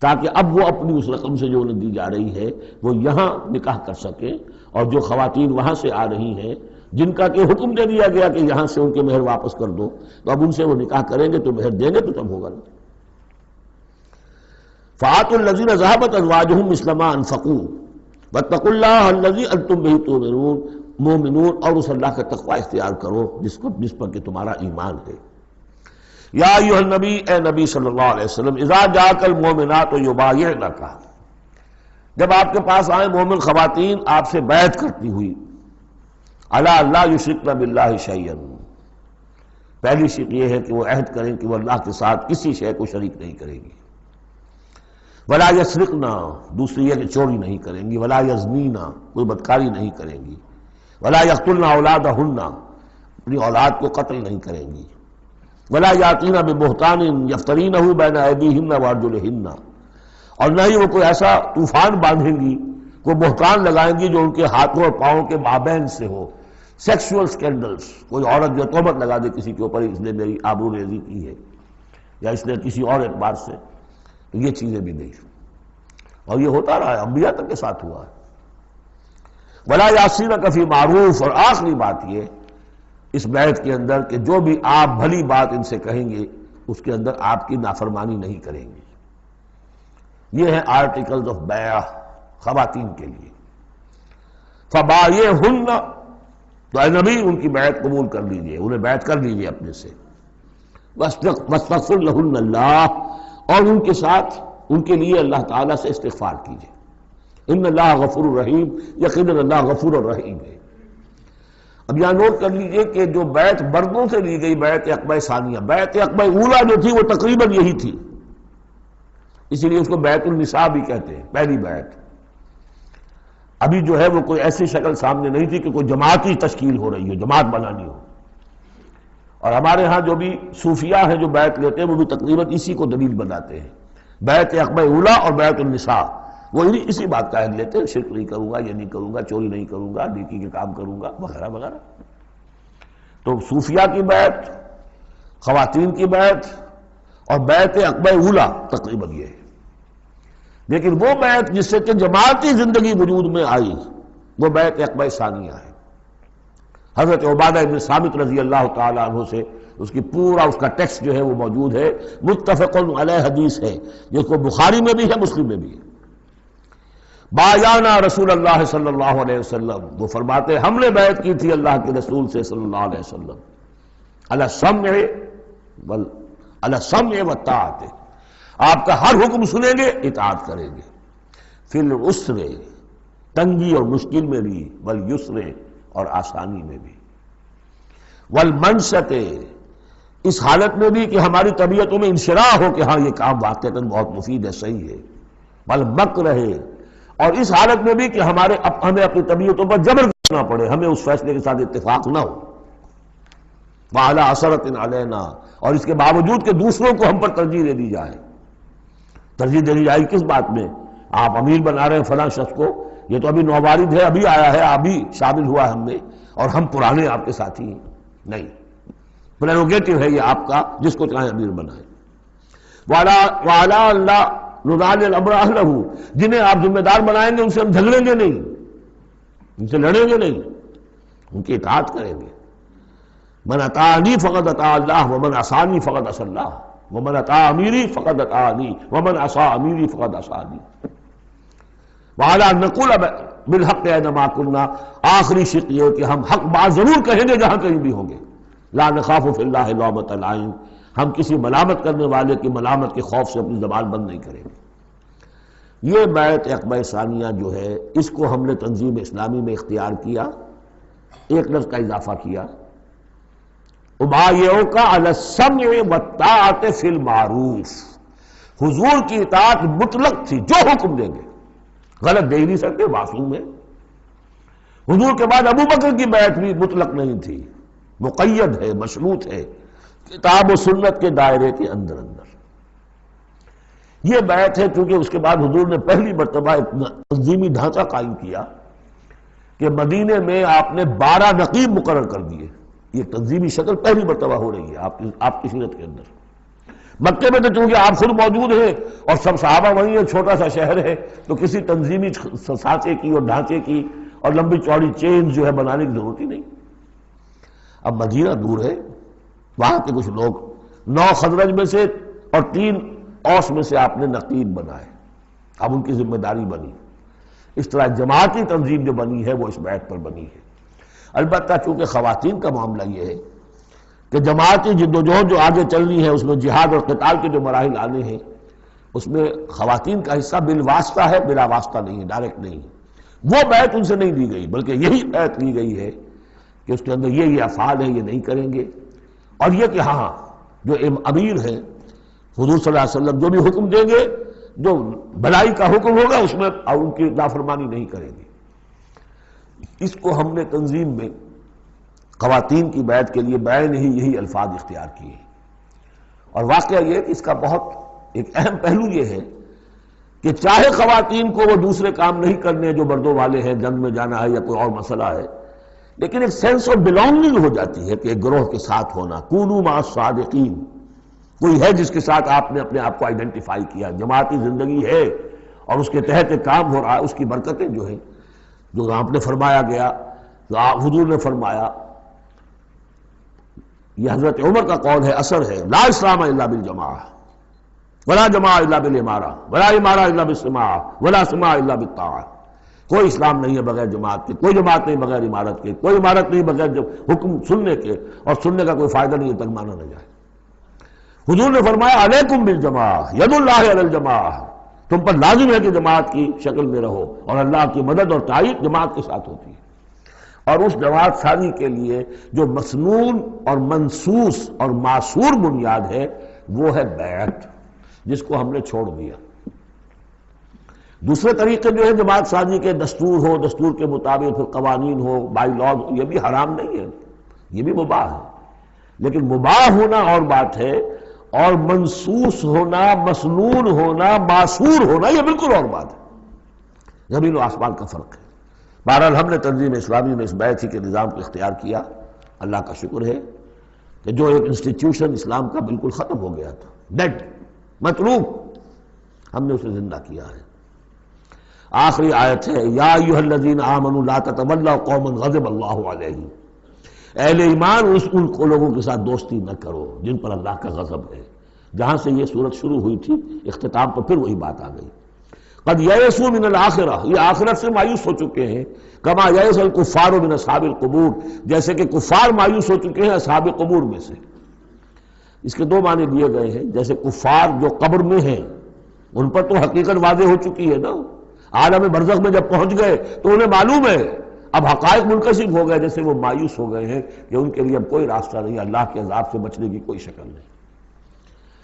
تاکہ اب وہ اپنی اس رقم سے جو انہیں دی جا رہی ہے وہ یہاں نکاح کر سکیں، اور جو خواتین وہاں سے آ رہی ہیں جن کا کہ حکم دے دیا گیا کہ یہاں سے ان کے مہر واپس کر دو، تو اب ان سے وہ نکاح کریں گے تو مہر دیں گے تو تب ہوگا نا۔ فَآتُوا الَّذِينَ ذَهَبَتْ أَزْوَاجُهُمْ مِثْلَ مَا أَنفَقُوا وَاتَّقُوا اللَّهَ الَّذِي أَنتُم بِهِ مؤمنون، اور اس اللہ کا تقوی اختیار کرو جس پر کہ تمہارا ایمان ہے۔ یا ایھا النبی، اے نبی صلی اللہ علیہ وسلم، اذا جاءک المؤمنات یبایعنک، جب آپ کے پاس آئیں مومن خواتین آپ سے بیعت کرتی ہوئی، الا لا یشرکن باللہ شیئا، پہلی شرط یہ ہے کہ وہ عہد کریں کہ وہ اللہ کے ساتھ کسی شے کو شریک نہیں کریں گی، ولا یسرقن، دوسری یہ کہ چوری نہیں کریں گی، ولا یزنین، کوئی بدکاری نہیں کریں گی، ولا یقتلن اولادہن، اپنی اولاد کو قتل نہیں کریں گی، ولا یاتین ببہتان یفترینہ بین ایدیہن وارجلہن، اور نہ ہی وہ کوئی ایسا طوفان باندھیں گی، کوئی بہتان لگائیں گی جو ان کے ہاتھوں اور پاؤں کے مابین سے ہو، سیکشول سکینڈلز، کوئی عورت جو تہمت لگا دے کسی کے اوپر اس نے میری آبرو ریزی کی ہے یا اس نے کسی اور اعتبار سے، تو یہ چیزیں بھی نہیں، اور یہ ہوتا رہا ہے، انبیاء تک کے ساتھ ہوا ہے۔ ولا یعصینک فی معروف، اور آخری بات یہ اس بیعت کے اندر کہ جو بھی آپ بھلی بات ان سے کہیں گے اس کے اندر آپ کی نافرمانی نہیں کریں گے۔ یہ ہے آرٹیکلز آف بیع خواتین کے لیے۔ فبایعہن، تو اے نبی ان کی بیعت قبول کر لیجئے، انہیں بیعت کر لیجئے اپنے سے، واستغفر لہن اللہ، اور ان کے ساتھ ان کے لیے اللہ تعالیٰ سے استغفار کیجئے، ان اللہ غفور الرحیم، یقیناً اللہ غفور الرحیم ہے۔ اب یہاں نوٹ کر لیجئے کہ جو بیعت مردوں سے لی گئی بیعت عقبہ ثانیہ، بیعت عقبہ اولیٰ جو تھی وہ تقریباً یہی تھی، اسی لیے اس کو بیعت النساء بھی کہتے ہیں، پہلی بیعت۔ ابھی جو ہے وہ کوئی ایسی شکل سامنے نہیں تھی کہ کوئی جماعتی تشکیل ہو رہی ہو، جماعت بنانی ہو، اور ہمارے ہاں جو بھی صوفیاء ہیں جو بیعت لیتے ہیں وہ بھی تقریباً اسی کو دلیل بناتے ہیں، بیعت عقبہ اولیٰ اور بیعت النساء، وہ اسی بات کا عہد لیتے ہیں، شرک نہیں کروں گا، یہ نہیں کروں گا، چوری نہیں کروں گا، نیکی کے کام کروں گا، وغیرہ وغیرہ۔ تو صوفیاء کی بیعت، خواتین کی بیعت اور بیعت عقبہ اولیٰ تقریباً یہ ہے۔ لیکن وہ بیعت جس سے کہ جماعتی زندگی وجود میں آئی وہ بیعت عقبہ ثانیہ ہے۔ حضرت عبادہ بن صامت رضی اللہ تعالیٰ عنہ سے اس کی پورا اس کا ٹیکسٹ جو ہے وہ موجود ہے، متفق علیہ حدیث ہے، جس کو بخاری میں بھی ہے مسلم میں بھی ہے۔ بایعنا رسول اللہ صلی اللہ علیہ وسلم، وہ فرماتے ہم نے بیعت کی تھی اللہ کے رسول سے صلی اللہ علیہ وسلم، علی السمع والطاعۃ، آپ کا ہر حکم سنیں گے، اطاعت کریں گے، فی العسر، تنگی اور مشکل میں بھی، والیسر، اور آسانی میں بھی، والمنشط، اس حالت میں بھی کہ ہماری طبیعتوں میں انشراح ہو کہ ہاں یہ کام واقعتاً بہت مفید ہے، صحیح ہے، والمکرہ، اور اس حالت میں بھی کہ ہمیں اپنی طبیعتوں پر جبر کرنا پڑے، ہمیں اس فیصلے کے ساتھ اتفاق نہ ہو، وعلی اثرۃ علینا، اور اس کے باوجود کہ دوسروں کو ہم پر ترجیح دے دی جائے۔ ترجیح دے دی جائے کس بات میں؟ آپ امیر بنا رہے ہیں فلاں شخص کو، یہ تو ابھی نووارد ہے، ابھی آیا ہے، ابھی شامل ہوا ہم میں، اور ہم پرانے آپ کے ساتھی ہیں. نہیں، پریروگیٹو ہے یہ آپ کا، جس کو چاہیں امیر بنائیں. وَعَلَىٰ اللَّهِ نُنَازِلُ الْأَمْرَ أَهْلَهُ، جنہیں آپ ذمہ دار بنائیں گے ان سے ہم جھگڑیں گے نہیں، ان سے لڑیں گے نہیں، ان کی اطاعت کریں گے. من اطاعنی فقد اطاع اللہ ومن عصانی فقد عصى اللہ ومن اطاع امیری فقد اطاعنی ومن عصى امیری فقد عصانی. وعلیٰ نقول بالحق اینما کنا، آخری شق یہ کہ ہم حق بات ضرور کہیں گے جہاں کہیں بھی ہوں گے. لا نخاف فی اللہ لومۃ لائم، ہم کسی ملامت کرنے والے کی ملامت کے خوف سے اپنی زبان بند نہیں کریں گے. یہ بیعت عقبہ ثانیہ جو ہے، اس کو ہم نے تنظیم اسلامی میں اختیار کیا، ایک لفظ کا اضافہ کیا، ابایعک علی السمع والطاعۃ فی المعروف. حضور کی اطاعت مطلق تھی، جو حکم دیں گے. غلط دے ہی نہیں سکتے، معصوم ہے. حضور کے بعد ابو بکر کی بیعت بھی مطلق نہیں تھی، مقید ہے، مشروط ہے، کتاب و سنت کے دائرے کے اندر. یہ بیعت ہے کیونکہ اس کے بعد حضور نے پہلی مرتبہ ایک تنظیمی ڈھانچہ قائم کیا کہ مدینے میں آپ نے 12 نقیب مقرر کر دیے. یہ تنظیمی شکل پہلی مرتبہ ہو رہی ہے آپ کی سیرت کے اندر. مکے میں تو چونکہ آپ خود موجود ہیں اور سب صحابہ وہیں ہیں، چھوٹا سا شہر ہے، تو کسی تنظیمی سانچے کی اور ڈھانچے کی اور لمبی چوڑی چین جو ہے بنانے کی ضرورت ہی نہیں. اب مدینہ دور ہے، وہاں کے کچھ لوگ 9 خزرج میں سے اور 3 اوس میں سے آپ نے نقیب بنائے، اب ان کی ذمہ داری بنی. اس طرح جماعتی تنظیم جو بنی ہے وہ اس بیعت پر بنی ہے. البتہ چونکہ خواتین کا معاملہ یہ ہے کہ جماعتی جدوجہد جو آگے چلنی ہے، اس میں جہاد اور قتال کے جو مراحل آنے ہیں، اس میں خواتین کا حصہ بالواسطہ ہے، بلا واسطہ نہیں ہے، ڈائریکٹ نہیں ہے. وہ بیعت ان سے نہیں دی گئی، بلکہ یہی بیعت لی گئی ہے کہ اس کے اندر یہ افعال ہیں، یہ نہیں کریں گے. اور یہ کہ ہاں جو امیر ہیں حضور صلی اللہ علیہ وسلم جو بھی حکم دیں گے، جو بھلائی کا حکم ہوگا اس میں ان کی نافرمانی نہیں کریں گے. اس کو ہم نے تنظیم میں خواتین کی بیعت کے لیے بعین ہی یہی الفاظ اختیار کیے. اور واقعہ یہ کہ اس کا بہت ایک اہم پہلو یہ ہے کہ چاہے خواتین کو وہ دوسرے کام نہیں کرنے جو مردوں والے ہیں، جنگ میں جانا ہے یا کوئی اور مسئلہ ہے، لیکن ایک سینس آف بلانگنگ ہو جاتی ہے کہ ایک گروہ کے ساتھ ہونا. کونوا مع الصادقین، کوئی ہے جس کے ساتھ آپ نے اپنے آپ کو آئیڈینٹیفائی کیا، جماعتی زندگی ہے اور اس کے تحت ایک کام ہو رہا ہے. اس کی برکتیں جو ہیں، جو آپ نے فرمایا گیا، جو حضور نے فرمایا، یہ حضرت عمر کا قول ہے، اثر ہے، لا اسلام الا بالجماعہ ولا جماعہ الا بالامارہ ولا امارہ الا بالسماع ولا سماع الا بالطاعہ. کوئی اسلام نہیں ہے بغیر جماعت کے، کوئی جماعت نہیں بغیر عمارت کے، کوئی عمارت نہیں بغیر حکم سننے کے، اور سننے کا کوئی فائدہ نہیں ہے تک مانا نہ جائے. حضور نے فرمایا علیکم بالجماعہ ید اللہ علی الجماعہ، تم پر لازم ہے کہ جماعت کی شکل میں رہو، اور اللہ کی مدد اور تائید جماعت کے ساتھ ہوتی ہے. اور اس جماعت سازی کے لیے جو مسنون اور منسوس اور معصور بنیاد ہے وہ ہے بیعت، جس کو ہم نے چھوڑ دیا. دوسرے طریقے جو ہے جماعت سازی کے، دستور ہو، دستور کے مطابق پھر قوانین ہو، بائی لاز ہو، یہ بھی حرام نہیں ہے، یہ بھی مباح ہے. لیکن مباح ہونا اور بات ہے، اور منسوس ہونا، مسنون ہونا، معصور ہونا یہ بالکل اور بات ہے. زمین و آسمان کا فرق ہے. بہرحال ہم نے تنظیم اسلامی میں اس بیعت ہی کے نظام کو اختیار کیا. اللہ کا شکر ہے کہ جو ایک انسٹیٹیوشن اسلام کا بالکل ختم ہو گیا تھا، ڈیڈ، متروک، ہم نے اسے زندہ کیا ہے. آخری آیت ہے، یا ایھا الذین آمنوا لا تتولوا قوما غضب اللہ علیہم. اہل ایمان ان کو لوگوں کے ساتھ دوستی نہ کرو جن پر اللہ کا غضب ہے. جہاں سے یہ صورت شروع ہوئی تھی، اختتام پر پھر وہی بات آ گئی. قد یئسوا من الآخرہ، یہ آخرت سے مایوس ہو چکے ہیں. کما یئس الکفار من اصحاب القبور، جیسے کہ کفار مایوس ہو چکے ہیں اصحاب قبور میں سے. اس کے 2 معنی دیے گئے ہیں. جیسے کفار جو قبر میں ہیں ان پر تو حقیقت واضح ہو چکی ہے نا، عالم برزخ میں جب پہنچ گئے تو انہیں معلوم ہے، اب حقائق منکشف ہو گئے، جیسے وہ مایوس ہو گئے ہیں کہ ان کے لیے اب کوئی راستہ نہیں، اللہ کے عذاب سے بچنے کی کوئی شکل نہیں.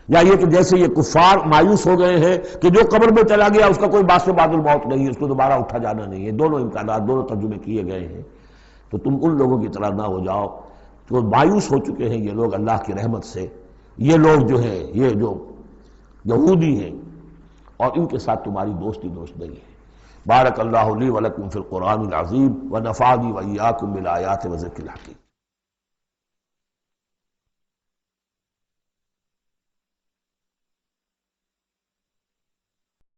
یا یہ کہ جیسے یہ کفار مایوس ہو گئے ہیں کہ جو قبر میں چلا گیا اس کا کوئی بعد سے بعد الموت نہیں ہے، اس کو دوبارہ اٹھا جانا نہیں ہے. دونوں امکانات، دونوں ترجمے کیے گئے ہیں. تو تم ان لوگوں کی طرح نہ ہو جاؤ تو مایوس ہو چکے ہیں یہ لوگ اللہ کی رحمت سے. یہ لوگ جو ہیں، یہ جو یہودی ہیں، اور ان کے ساتھ تمہاری دوستی دوست نہیں ہے. بارک اللہ لی ولکم فی القرآن العظیم ونفعنی وإیاکم بالآیات وذکر الحکیم۔